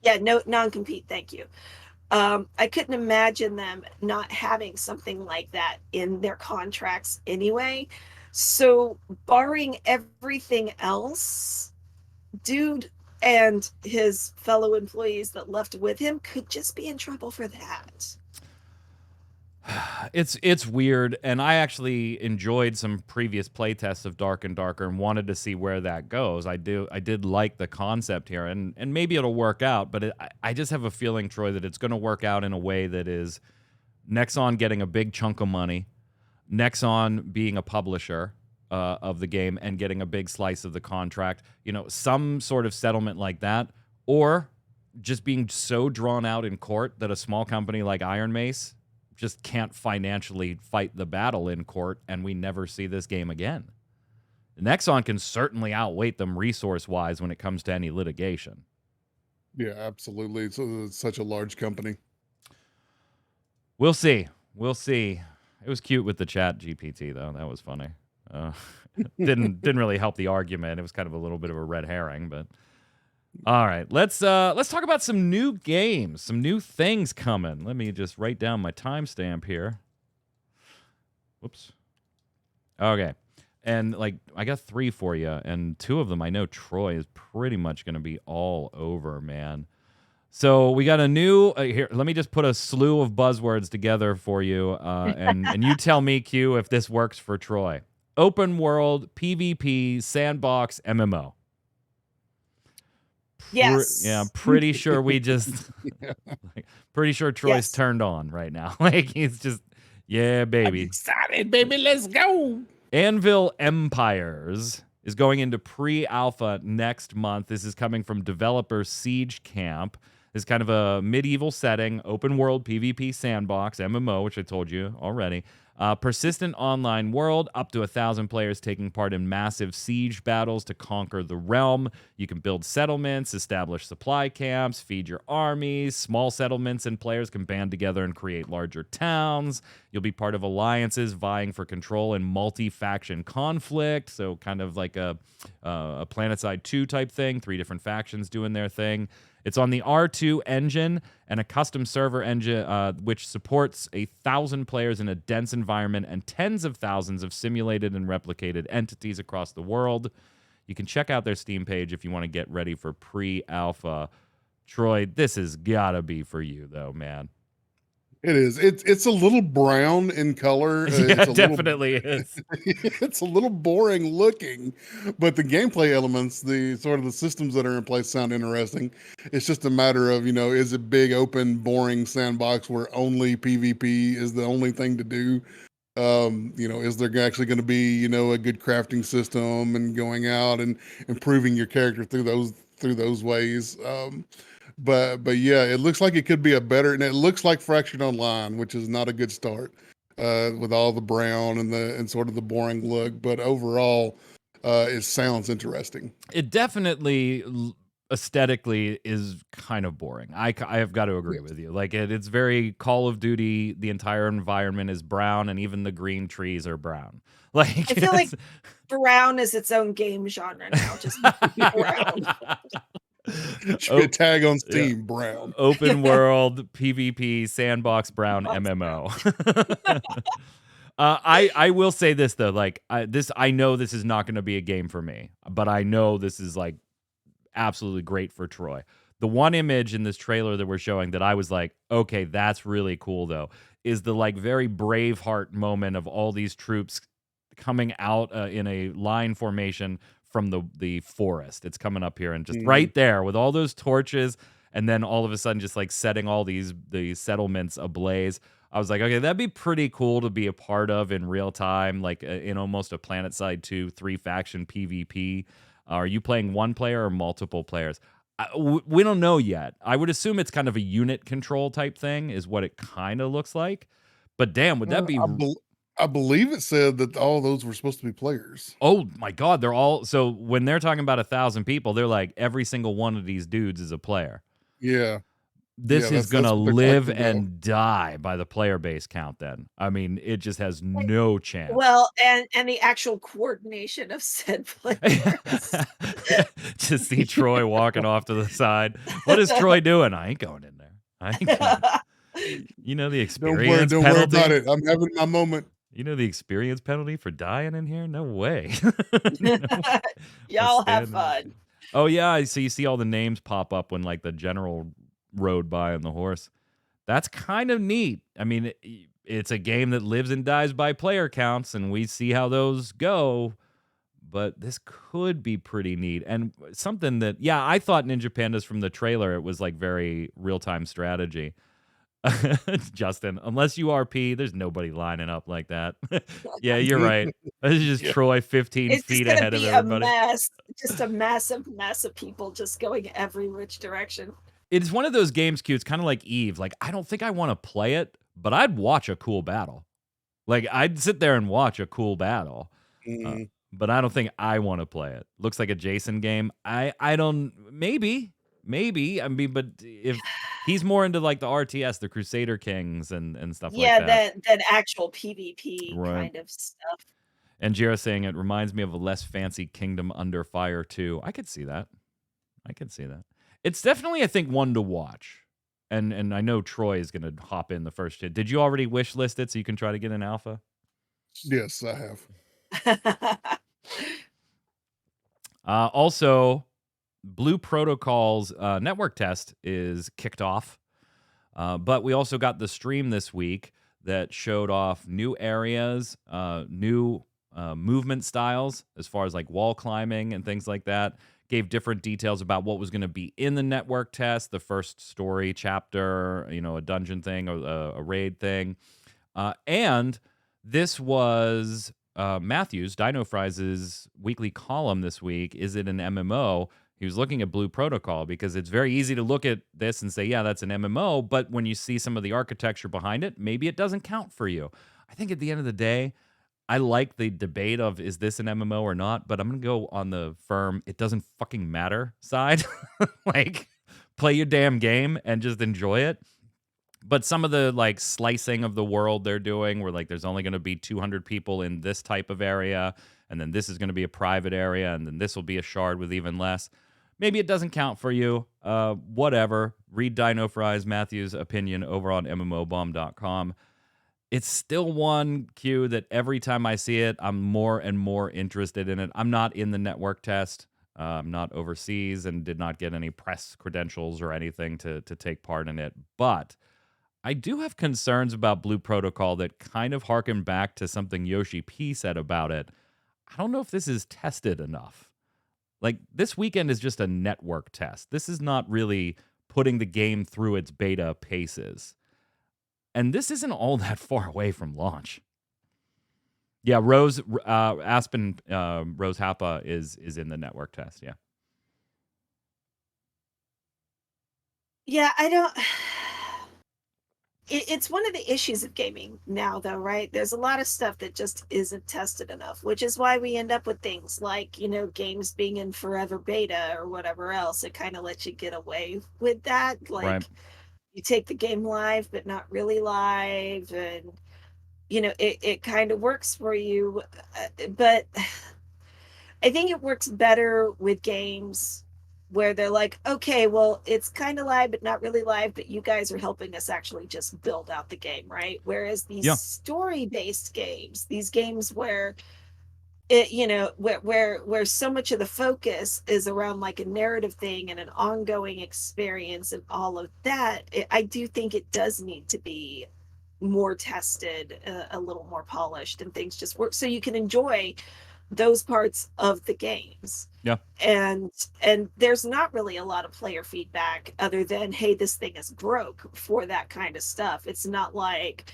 Yeah, no non-compete, thank you. I couldn't imagine them not having something like that in their contracts anyway. So, barring everything else, dude and his fellow employees that left with him could just be in trouble for that. It's weird, and I actually enjoyed some previous playtests of Dark and Darker and wanted to see where that goes. I did like the concept here, and maybe it'll work out, but I just have a feeling, Troy, that it's going to work out in a way that is Nexon getting a big chunk of money, Nexon being a publisher of the game and getting a big slice of the contract, some sort of settlement like that, or just being so drawn out in court that a small company like Iron Mace just can't financially fight the battle in court, and we never see this game again. Nexon can certainly outweight them resource-wise when it comes to any litigation. Yeah, absolutely. It's such a large company. We'll see. We'll see. It was cute with the chat GPT, though. That was funny. Didn't really help the argument. It was kind of a little bit of a red herring, but all right. Let's talk about some new games, some new things coming. Let me just write down my timestamp here. Whoops. Okay. And like I got 3 for you, and 2 of them I know Troy is pretty much going to be all over, man. So we got a new here. Let me just put a slew of buzzwords together for you, and you tell me, Q, if this works for Troy. Open world, PvP, sandbox, MMO. Yes. Yeah, I'm pretty sure we just, pretty sure Troy's turned on right now. Like he's just, yeah, baby. I'm excited, baby. Let's go. Anvil Empires is going into pre-alpha next month. This is coming from developer Siege Camp. This is kind of a medieval setting, open world PvP sandbox, MMO, which I told you already. Persistent online world, up to 1,000 players taking part in massive siege battles to conquer the realm. You can build settlements, establish supply camps, feed your armies. Small settlements and players can band together and create larger towns. You'll be part of alliances vying for control in multi-faction conflict, so kind of like a PlanetSide 2 type thing, 3 different factions doing their thing. It's on the R2 engine and a custom server engine, which supports 1,000 players in a dense environment and tens of thousands of simulated and replicated entities across the world. You can check out their Steam page if you want to get ready for pre-alpha. Troy, this has got to be for you, though, man. It is. It's a little brown in color. Yeah, it definitely is. It's a little boring looking, but the gameplay elements, the sort of the systems that are in place sound interesting. It's just a matter of, is it big, open, boring sandbox where only PvP is the only thing to do? Is there actually going to be, a good crafting system and going out and improving your character through those ways? But yeah, it looks like it could be a better, and it looks like Fractured Online, which is not a good start with all the brown and sort of the boring look. But overall, it sounds interesting. It definitely aesthetically is kind of boring. I have got to agree with you. Like it's very Call of Duty. The entire environment is brown, and even the green trees are brown. Like I feel like brown is its own game genre now. Just brown. Should be a tag on Steam, brown. Open world, PvP, sandbox, brown, MMO. I will say this though, like I know this is not going to be a game for me, but I know this is like absolutely great for Troy. The one image in this trailer that we're showing that I was like, okay, that's really cool though, is the like very Braveheart moment of all these troops coming out in a line formation from the forest. It's coming up here and just right there with all those torches, and then all of a sudden just like setting all the settlements ablaze. I was like, okay, that'd be pretty cool to be a part of in real time, like in almost a PlanetSide 2 3-faction PvP. Are you playing one player or multiple players? We don't know yet. I would assume it's kind of a unit control type thing is what it kind of looks like. But damn, would that be... I believe it said that all those were supposed to be players. Oh my God, they're all... So when they're talking about 1,000 people, they're like, every single one of these dudes is a player. Yeah. This is going to live and die by the player base count then. I mean, it just has no chance. Well, and the actual coordination of said players. To see Troy walking off to the side. What is Troy doing? I ain't going in there. I ain't going. You know the experience don't penalty? Worry about it. I'm having my moment. You know the experience penalty for dying in here? No way. Y'all have fun. Oh, yeah. So you see all the names pop up when like the general rode by on the horse. That's kind of neat. I mean, it's a game that lives and dies by player counts, and we see how those go. But this could be pretty neat. And something that, yeah, I thought Ninja Pandas from the trailer, it was like very real-time strategy. Justin, unless you RP, there's nobody lining up like that. Yeah, you're right. This is just Troy 15 feet ahead of everybody. Just a massive mess of people just going every which direction. It's one of those games, Q. It's kind of like Eve. Like, I don't think I want to play it, but I'd watch a cool battle. Like, I'd sit there and watch a cool battle. Mhm. But I don't think I want to play it. Looks like a Jason game. I don't maybe. I mean, but if he's more into like the RTS, the Crusader Kings and stuff like Yeah, that. that actual PvP Right. kind of stuff. And Jira saying it reminds me of a less fancy Kingdom Under Fire 2. I could see that. It's definitely, I think, one to watch. And I know Troy is gonna hop in the first hit. Did you already wish list it so you can try to get an alpha? Yes, I have. Also, Blue Protocol's network test is kicked off, but we also got the stream this week that showed off new areas, new movement styles as far as like wall climbing and things like that. Gave different details about what was going to be in the network test, the first story chapter, a dungeon thing or a raid thing. And this was Matthews, Dino Fries' weekly column this week. Is it an MMO? He was looking at Blue Protocol because it's very easy to look at this and say, yeah, that's an MMO. But when you see some of the architecture behind it, maybe it doesn't count for you. I think at the end of the day, I like the debate of is this an MMO or not, but I'm going to go on the firm it doesn't fucking matter side. Like, play your damn game and just enjoy it. But some of the like slicing of the world they're doing where like there's only going to be 200 people in this type of area, and then this is going to be a private area, and then this will be a shard with even less. Maybe it doesn't count for you. Whatever. Read Dino Fries Matthews' opinion over on mmobomb.com. It's still one Q that every time I see it, I'm more and more interested in it. I'm not in the network test. I'm not overseas and did not get any press credentials or anything to take part in it. But I do have concerns about Blue Protocol that kind of harken back to something Yoshi P said about it. I don't know if this is tested enough. Like, this weekend is just a network test. This is not really putting the game through its beta paces. And this isn't all that far away from launch. Yeah, Rose Aspen Rose Happa is in the network test, yeah. Yeah, I don't. It's one of the issues of gaming now, though, right? There's a lot of stuff that just isn't tested enough, which is why we end up with things like, games being in forever beta or whatever else. It kind of lets you get away with that. Like, Right. you take the game live, but not really live. And, it kind of works for you. But I think it works better with games where they're like, okay, well, it's kind of live, but not really live, but you guys are helping us actually just build out the game, right? Whereas these Yeah. story-based games, these games where where so much of the focus is around like a narrative thing and an ongoing experience and all of that, I do think it does need to be more tested, a little more polished, and things just work so you can enjoy those parts of the games. Yeah. And there's not really a lot of player feedback other than, hey, this thing is broke for that kind of stuff. It's not like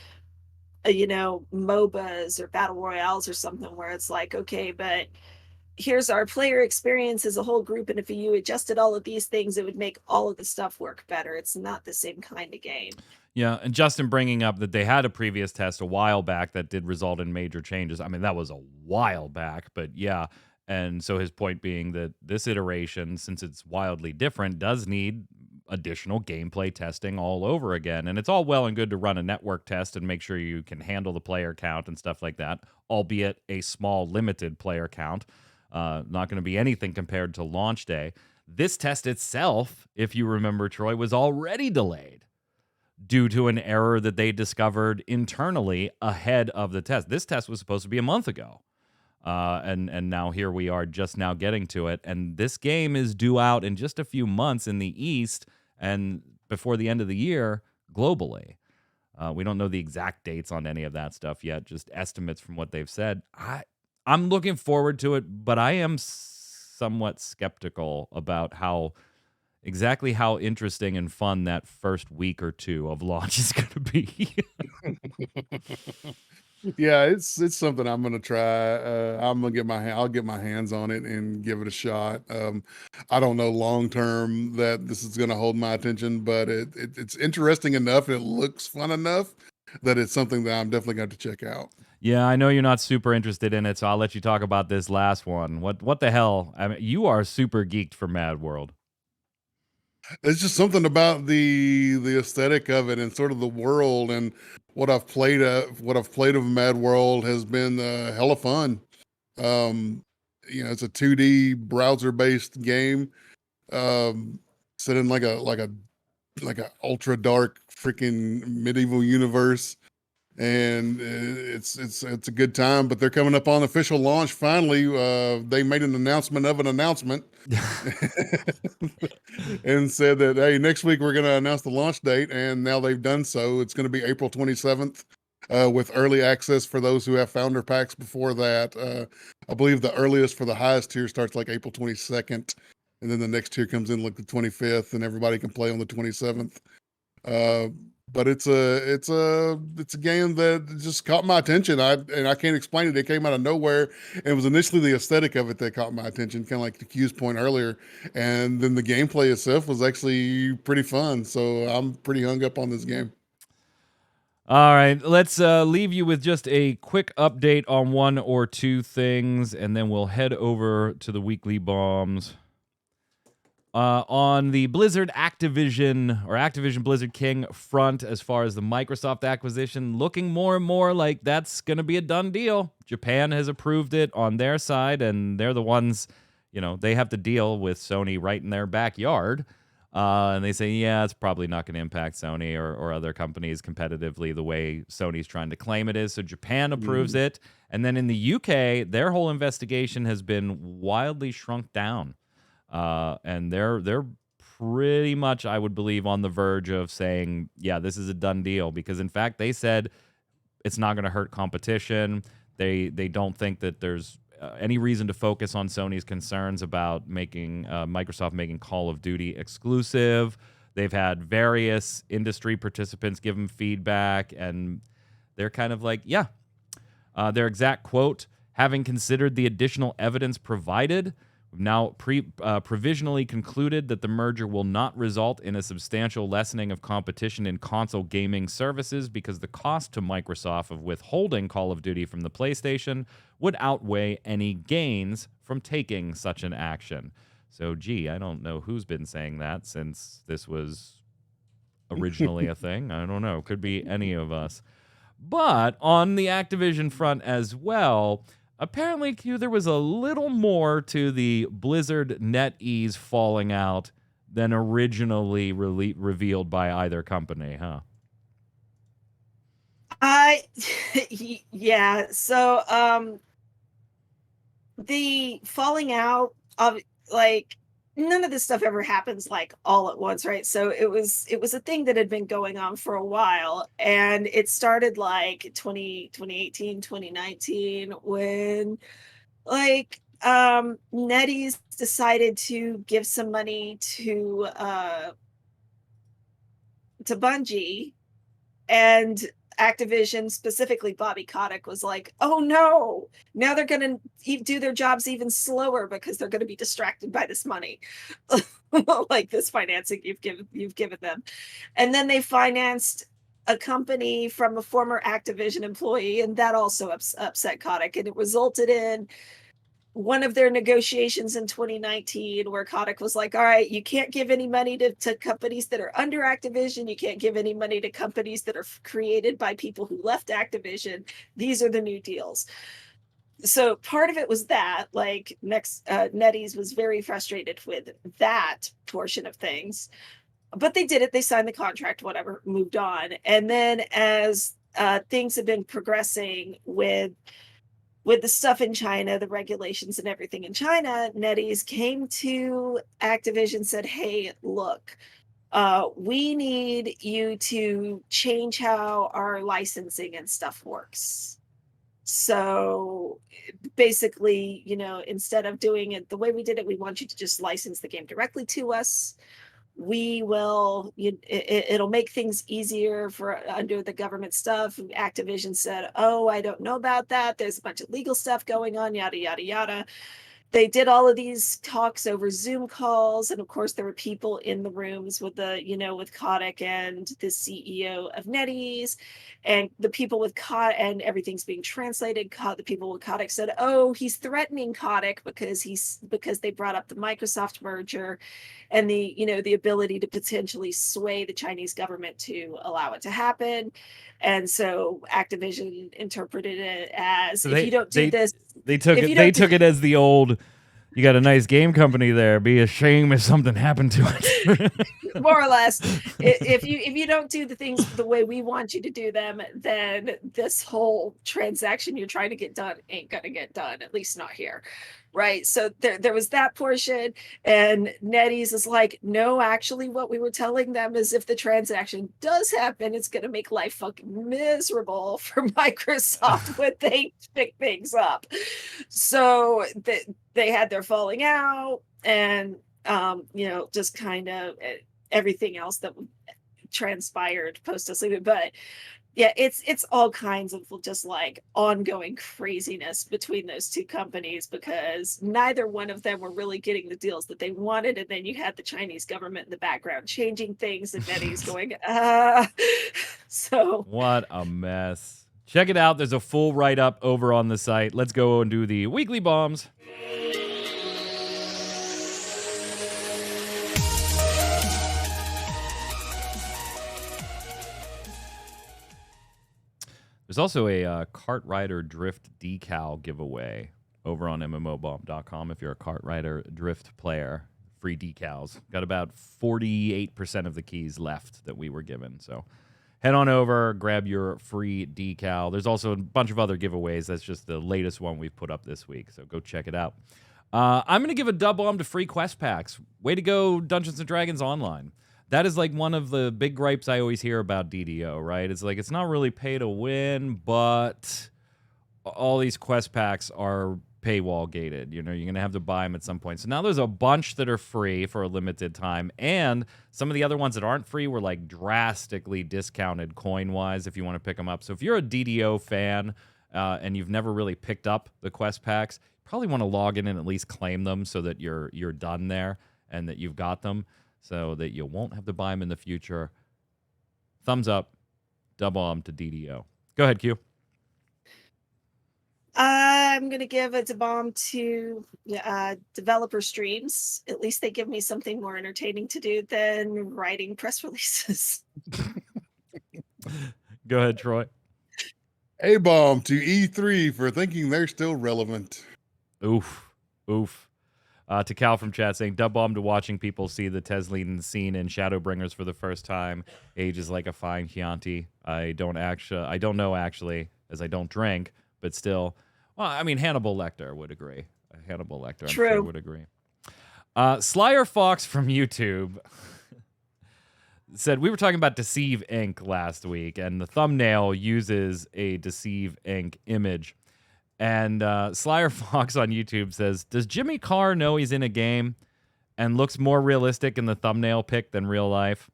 MOBAs or battle royales or something where it's like, okay, but here's our player experience as a whole group, and if you adjusted all of these things, it would make all of the stuff work better. It's not the same kind of game. Yeah, and Justin bringing up that they had a previous test a while back that did result in major changes. I mean, that was a while back, but yeah. And so his point being that this iteration, since it's wildly different, does need additional gameplay testing all over again. And it's all well and good to run a network test and make sure you can handle the player count and stuff like that, albeit a small, limited player count. Not going to be anything compared to launch day. This test itself, if you remember, Troy, was already delayed due to an error that they discovered internally ahead of the test. This test was supposed to be a month ago. And now here we are just now getting to it. And this game is due out in just a few months in the East and before the end of the year globally. We don't know the exact dates on any of that stuff yet, just estimates from what they've said. I'm looking forward to it, but I am somewhat skeptical about exactly how interesting and fun that first week or two of launch is going to be. Yeah, it's something I'm gonna try. I'm gonna I'll get my hands on it and give it a shot. I don't know long term that this is gonna hold my attention, but it's interesting enough. It looks fun enough that it's something that I'm definitely going to check out. Yeah, I know you're not super interested in it, so I'll let you talk about this last one. What the hell? I mean, you are super geeked for Mad World. It's just something about the aesthetic of it and sort of the world, and what I've played of Mad World has been hella fun. Um, it's a 2D browser based game, set in like a ultra dark freaking medieval universe, and it's a good time. But they're coming up on official launch finally. They made an announcement of an announcement and said that, hey, next week we're going to announce the launch date, and now they've done so. It's going to be April 27th, with early access for those who have founder packs before that. I believe the earliest for the highest tier starts like April 22nd, and then the next tier comes in like the 25th, and everybody can play on the 27th. Uh, but it's a game that just caught my attention. I can't explain it. It came out of nowhere. It was initially the aesthetic of it that caught my attention, kind of like the Q's point earlier, and then the gameplay itself was actually pretty fun. So I'm pretty hung up on this game. All right, let's leave you with just a quick update on one or two things, and then we'll head over to the weekly bombs. On the Activision Blizzard King front, as far as the Microsoft acquisition, looking more and more like that's going to be a done deal. Japan has approved it on their side, and they're the ones, they have to deal with Sony right in their backyard. And they say, yeah, it's probably not going to impact Sony or other companies competitively the way Sony's trying to claim it is. So Japan approves it. And then in the UK, their whole investigation has been wildly shrunk down. And they're pretty much, I would believe, on the verge of saying, yeah, this is a done deal. Because, in fact, they said it's not going to hurt competition. They don't think that there's any reason to focus on Sony's concerns about making Microsoft making Call of Duty exclusive. They've had various industry participants give them feedback, and they're kind of like, yeah. Their exact quote, having considered the additional evidence provided, we've now provisionally concluded that the merger will not result in a substantial lessening of competition in console gaming services because the cost to Microsoft of withholding Call of Duty from the PlayStation would outweigh any gains from taking such an action. So, I don't know who's been saying that since this was originally a thing. I don't know. Could be any of us. But on the Activision front as well, apparently, Q, there was a little more to the Blizzard NetEase falling out than originally revealed by either company, huh? Yeah. So, the falling out of, like, none of this stuff ever happens like all at once, right? So it was a thing that had been going on for a while, and it started like 2018, 2019, when NetEase decided to give some money to Bungie, and Activision, specifically Bobby Kotick, was like, "Oh no! Now they're going to do their jobs even slower because they're going to be distracted by this money, like this financing you've given them." And then they financed a company from a former Activision employee, and that also upset Kotick, and it resulted in one of their negotiations in 2019 where Kotick was like, all right, you can't give any money to companies that are under Activision. You can't give any money to companies that are created by people who left Activision. These are the new deals. So part of it was that, like, NetEase was very frustrated with that portion of things. But they did it. They signed the contract, whatever, moved on. And then as things have been progressing with the stuff in China, the regulations and everything in China, NetEase came to Activision, said, hey, look, we need you to change how our licensing and stuff works. So basically, instead of doing it the way we did it, we want you to just license the game directly to us. We will, it'll make things easier for under the government stuff. Activision said, oh, I don't know about that. There's a bunch of legal stuff going on, yada, yada, yada. they did all of these talks over Zoom calls, and of course there were people in the rooms with with Kotick and the CEO of NetEase, and the people with Kotick, and everything's being translated. The people with Kotick said, "Oh, he's threatening Kotick because they brought up the Microsoft merger, and the ability to potentially sway the Chinese government to allow it to happen." And so Activision interpreted it as, So if you don't do this, they took if it you they don't do took it as the old, you got a nice game company there, be a shame if something happened to it. more or less, if you don't do the things the way we want you to do them, then this whole transaction you're trying to get done ain't gonna get done, at least not here, right? So there was that portion, and NetEase is like, no, actually what we were telling them is, if the transaction does happen, it's gonna make life fucking miserable for Microsoft when they pick things up. So they had their falling out, and just kind of everything else that transpired post us leaving. But yeah, it's all kinds of just like ongoing craziness between those two companies, because neither one of them were really getting the deals that they wanted, and then you had the Chinese government in the background changing things, and NetEase going so What a mess. Check it out. There's a full write-up over on the site. Let's go and do the weekly bombs. There's also a Kart Rider Drift decal giveaway over on mmorpg.com if you're a Kart Rider Drift player. Free decals. Got about 48% of the keys left that we were given. So head on over, grab your free decal. There's also a bunch of other giveaways. That's just the latest one we've put up this week, so go check it out. I'm going to give a dub bomb to free quest packs. Way to go, Dungeons & Dragons Online. That is like one of the big gripes I always hear about DDO, right? It's like, it's not really pay to win, but all these quest packs are paywall gated. You're going to have to buy them at some point. So now there's a bunch that are free for a limited time, and some of the other ones that aren't free were like drastically discounted coin-wise if you want to pick them up. So if you're a DDO fan and you've never really picked up the quest packs, you probably want to log in and at least claim them so that you're done there and that you've got them, so that you won't have to buy them in the future. Thumbs up, dub bomb to DDO. Go ahead, Q. I'm going to give a bomb to developer streams. At least they give me something more entertaining to do than writing press releases. Go ahead, Troy. A bomb to E3 for thinking they're still relevant. Oof. To Cal from chat saying, dub bomb to watching people see the Teslin scene in Shadowbringers for the first time. Age is like a fine Chianti. I don't know actually, as I don't drink, but still. Well, I mean, Hannibal Lecter would agree. Hannibal Lecter, I'm sure, would agree. Slyer Fox from YouTube said, we were talking about Deceive Inc. last week, and the thumbnail uses a Deceive Inc. image. And Slyer Fox on YouTube says, does Jimmy Carr know he's in a game and looks more realistic in the thumbnail pic than real life?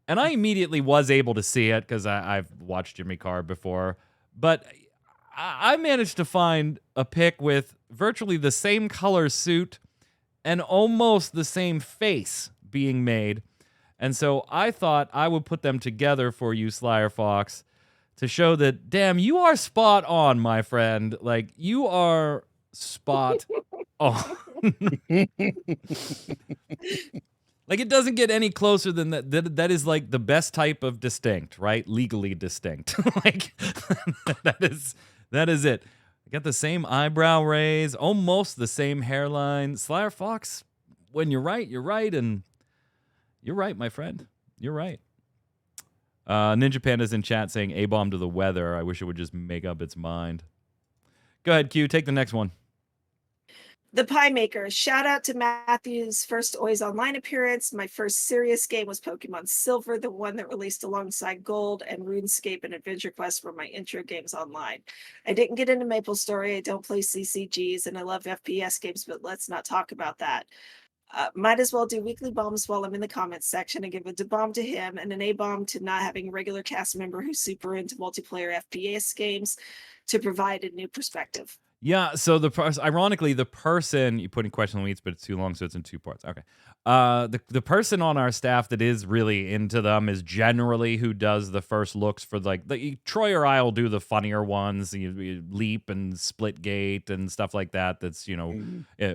And I immediately was able to see it because I've watched Jimmy Carr before. But I managed to find a pic with virtually the same color suit and almost the same face being made. And so I thought I would put them together for you, Slyer Fox, to show that, damn, you are spot on, my friend. Like, you are spot on. Like, it doesn't get any closer than that. That is, like, the best type of distinct, right? Legally distinct. Like, that is it. I got the same eyebrow raise, almost the same hairline. Slyer Fox, when you're right, you're right. And you're right, my friend. You're right. Ninja Panda's in chat saying A-bomb to the weather. I wish it would just make up its mind. Go ahead, Q. Take the next one. The Pie Maker. Shout out to Matthew's first Always Online appearance. My first serious game was Pokemon Silver, the one that released alongside Gold, and RuneScape and Adventure Quest were my intro games online. I didn't get into MapleStory. I don't play CCGs, and I love FPS games, but let's not talk about that. Might as well do weekly bombs while I'm in the comments section and give a bomb to him and an A-bomb to not having a regular cast member who's super into multiplayer FPS games to provide a new perspective. Yeah, so ironically, the person you put in question weeds, but it's too long, so it's in two parts. Okay. The person on our staff that is really into them is generally who does the first looks for Troy or I will do the funnier ones, you leap and split gate and stuff like that. That's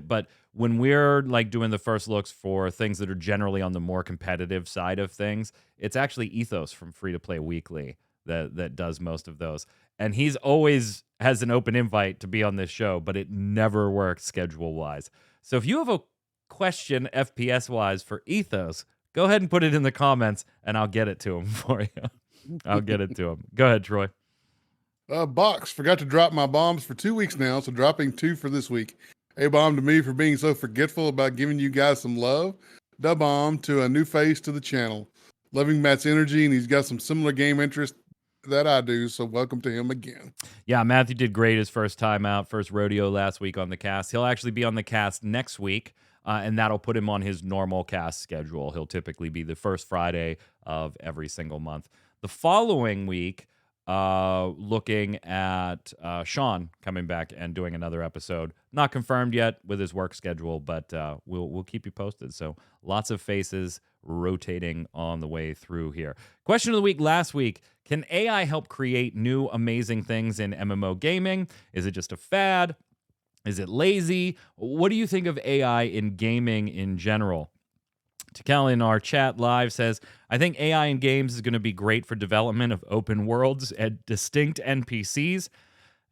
but when we're like doing the first looks for things that are generally on the more competitive side of things, it's actually Ethos from Free to Play Weekly that does most of those. And he's always has an open invite to be on this show, but it never works schedule wise. So if you have a question FPS wise for Ethos, go ahead and put it in the comments and I'll get it to him for you. I'll get it to him. Go ahead, Troy. Box forgot to drop my bombs for 2 weeks now, so dropping 2 for this week. A bomb to me for being so forgetful about giving you guys some love. Da bomb to a new face to the channel. Loving Matt's energy, and he's got some similar game interest that I do, so welcome to him again. Yeah, Matthew did great his first time out, first rodeo last week on the cast. He'll actually be on the cast next week, and that'll put him on his normal cast schedule. He'll typically be the first Friday of every single month. The following week, looking at Sean coming back and doing another episode. Not confirmed yet with his work schedule, but we'll keep you posted. So lots of faces rotating on the way through here. Question of the week last week: can AI help create new amazing things in MMO gaming? Is it just a fad? Is it lazy? What do you think of AI in gaming in general? Tikal in our chat live says, I think AI in games is going to be great for development of open worlds and distinct NPCs.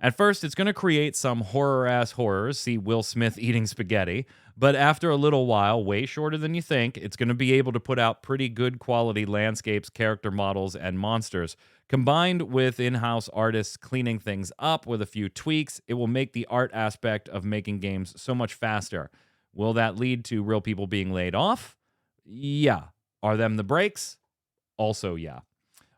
At first, it's going to create some horror-ass horrors, see Will Smith eating spaghetti, but after a little while, way shorter than you think, it's going to be able to put out pretty good quality landscapes, character models, and monsters. Combined with in-house artists cleaning things up with a few tweaks, it will make the art aspect of making games so much faster. Will that lead to real people being laid off? Yeah. Are them the breaks? Also, yeah.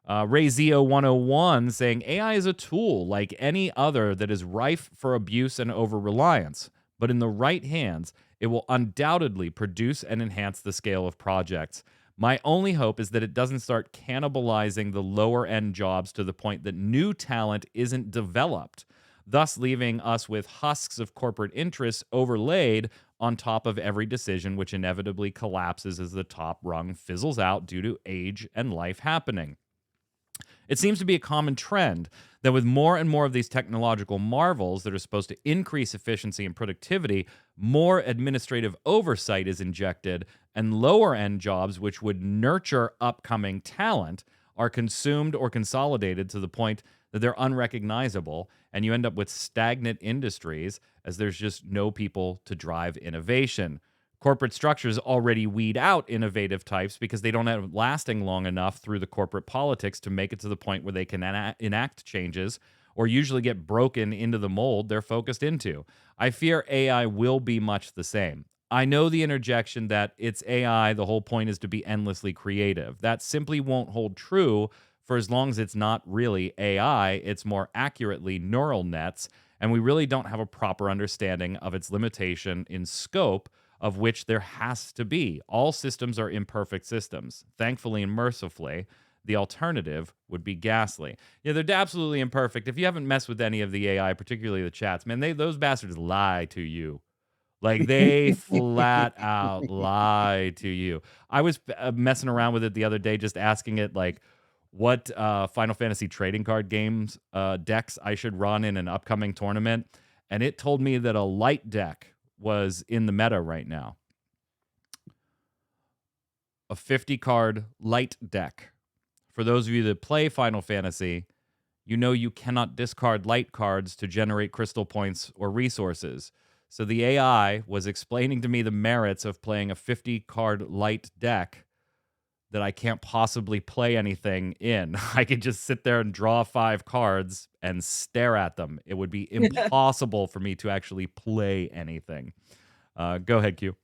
RayZeo101 saying AI is a tool like any other that is rife for abuse and over-reliance, but in the right hands, it will undoubtedly produce and enhance the scale of projects. My only hope is that it doesn't start cannibalizing the lower-end jobs to the point that new talent isn't developed, thus leaving us with husks of corporate interests overlaid on top of every decision, which inevitably collapses as the top rung fizzles out due to age and life happening. It seems to be a common trend that with more and more of these technological marvels that are supposed to increase efficiency and productivity, more administrative oversight is injected, and lower-end jobs which would nurture upcoming talent are consumed or consolidated to the point that they're unrecognizable, and you end up with stagnant industries as there's just no people to drive innovation. Corporate structures already weed out innovative types because they don't have lasting long enough through the corporate politics to make it to the point where they can enact changes or usually get broken into the mold they're focused into. I fear AI will be much the same. I know the interjection that it's AI, the whole point is to be endlessly creative. That simply won't hold true for as long as it's not really AI, it's more accurately neural nets, and we really don't have a proper understanding of its limitation in scope, of which there has to be. All systems are imperfect systems. Thankfully and mercifully, the alternative would be ghastly. Yeah, they're absolutely imperfect. If you haven't messed with any of the AI, particularly the chats, man, those bastards lie to you. Like, they flat out lie to you. I was messing around with it the other day, just asking it, like, what Final Fantasy trading card games decks I should run in an upcoming tournament. And it told me that a light deck was in the meta right now. A 50-card light deck. For those of you that play Final Fantasy, you know you cannot discard light cards to generate crystal points or resources. So the AI was explaining to me the merits of playing a 50-card light deck that I can't possibly play anything in. I could just sit there and draw 5 cards and stare at them. It would be impossible for me to actually play anything. Go ahead, Q.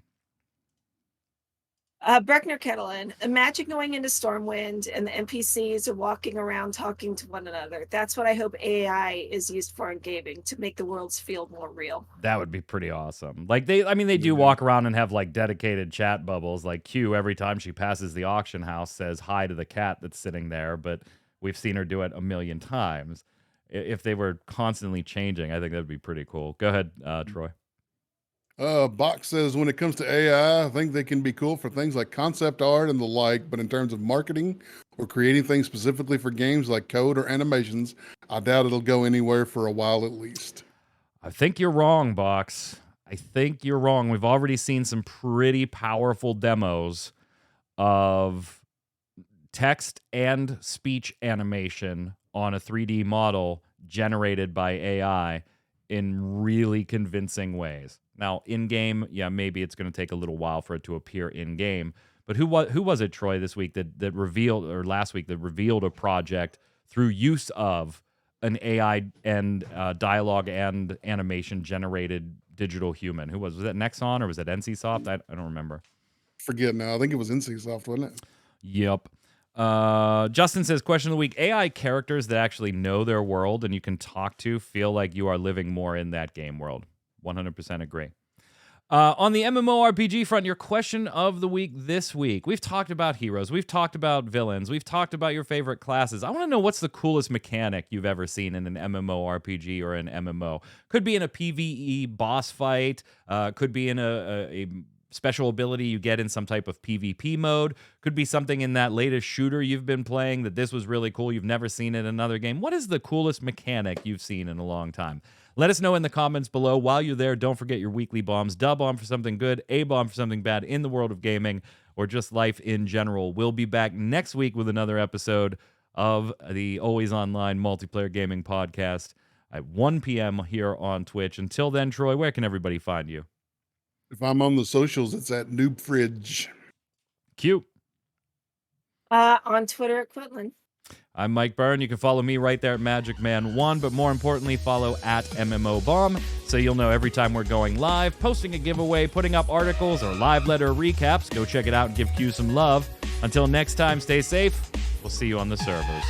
Breckner Kettlein, imagine going into Stormwind and the NPCs are walking around talking to one another. That's what I hope AI is used for in gaming, to make the worlds feel more real. That would be pretty awesome. Like, they do walk around and have like dedicated chat bubbles. Like Q, every time she passes the auction house, says hi to the cat that's sitting there, but we've seen her do it a million times. if they were constantly changing, I think that'd be pretty cool. Go ahead, Troy. Box says, when it comes to AI, I think they can be cool for things like concept art and the like, but in terms of marketing or creating things specifically for games like code or animations, I doubt it'll go anywhere for a while at least. I think you're wrong, Box. I think you're wrong. We've already seen some pretty powerful demos of text and speech animation on a 3D model generated by AI in really convincing ways. Now, in-game, yeah, maybe it's going to take a little while for it to appear in-game. But who was it, Troy, this week that revealed, or last week, that revealed a project through use of an AI and dialogue and animation-generated digital human? Who was that Nexon or was that NCSoft? I don't remember. Forget now. I think it was NCSoft, wasn't it? Yep. Justin says, question of the week, AI characters that actually know their world and you can talk to feel like you are living more in that game world. 100% agree. On the MMORPG front, your question of the week this week. We've talked about heroes. We've talked about villains. We've talked about your favorite classes. I want to know what's the coolest mechanic you've ever seen in an MMORPG or an MMO. Could be in a PvE boss fight. Could be in a special ability you get in some type of PvP mode. Could be something in that latest shooter you've been playing that this was really cool. You've never seen in another game. What is the coolest mechanic you've seen in a long time? Let us know in the comments below. While you're there, don't forget your weekly bombs. Dub bomb for something good, A bomb for something bad in the world of gaming or just life in general. We'll be back next week with another episode of the Always Online Multiplayer Gaming Podcast at 1 p.m. here on Twitch. Until then, Troy, where can everybody find you? If I'm on the socials, it's at Noob Fridge. Cute. On Twitter at Quitland. I'm Mike Byrne. You can follow me right there at magicman1, but more importantly, follow at mmobomb so you'll know every time we're going live, posting a giveaway, putting up articles or live letter recaps. Go check it out and give Q some love. Until next time, stay safe. We'll see you on the servers.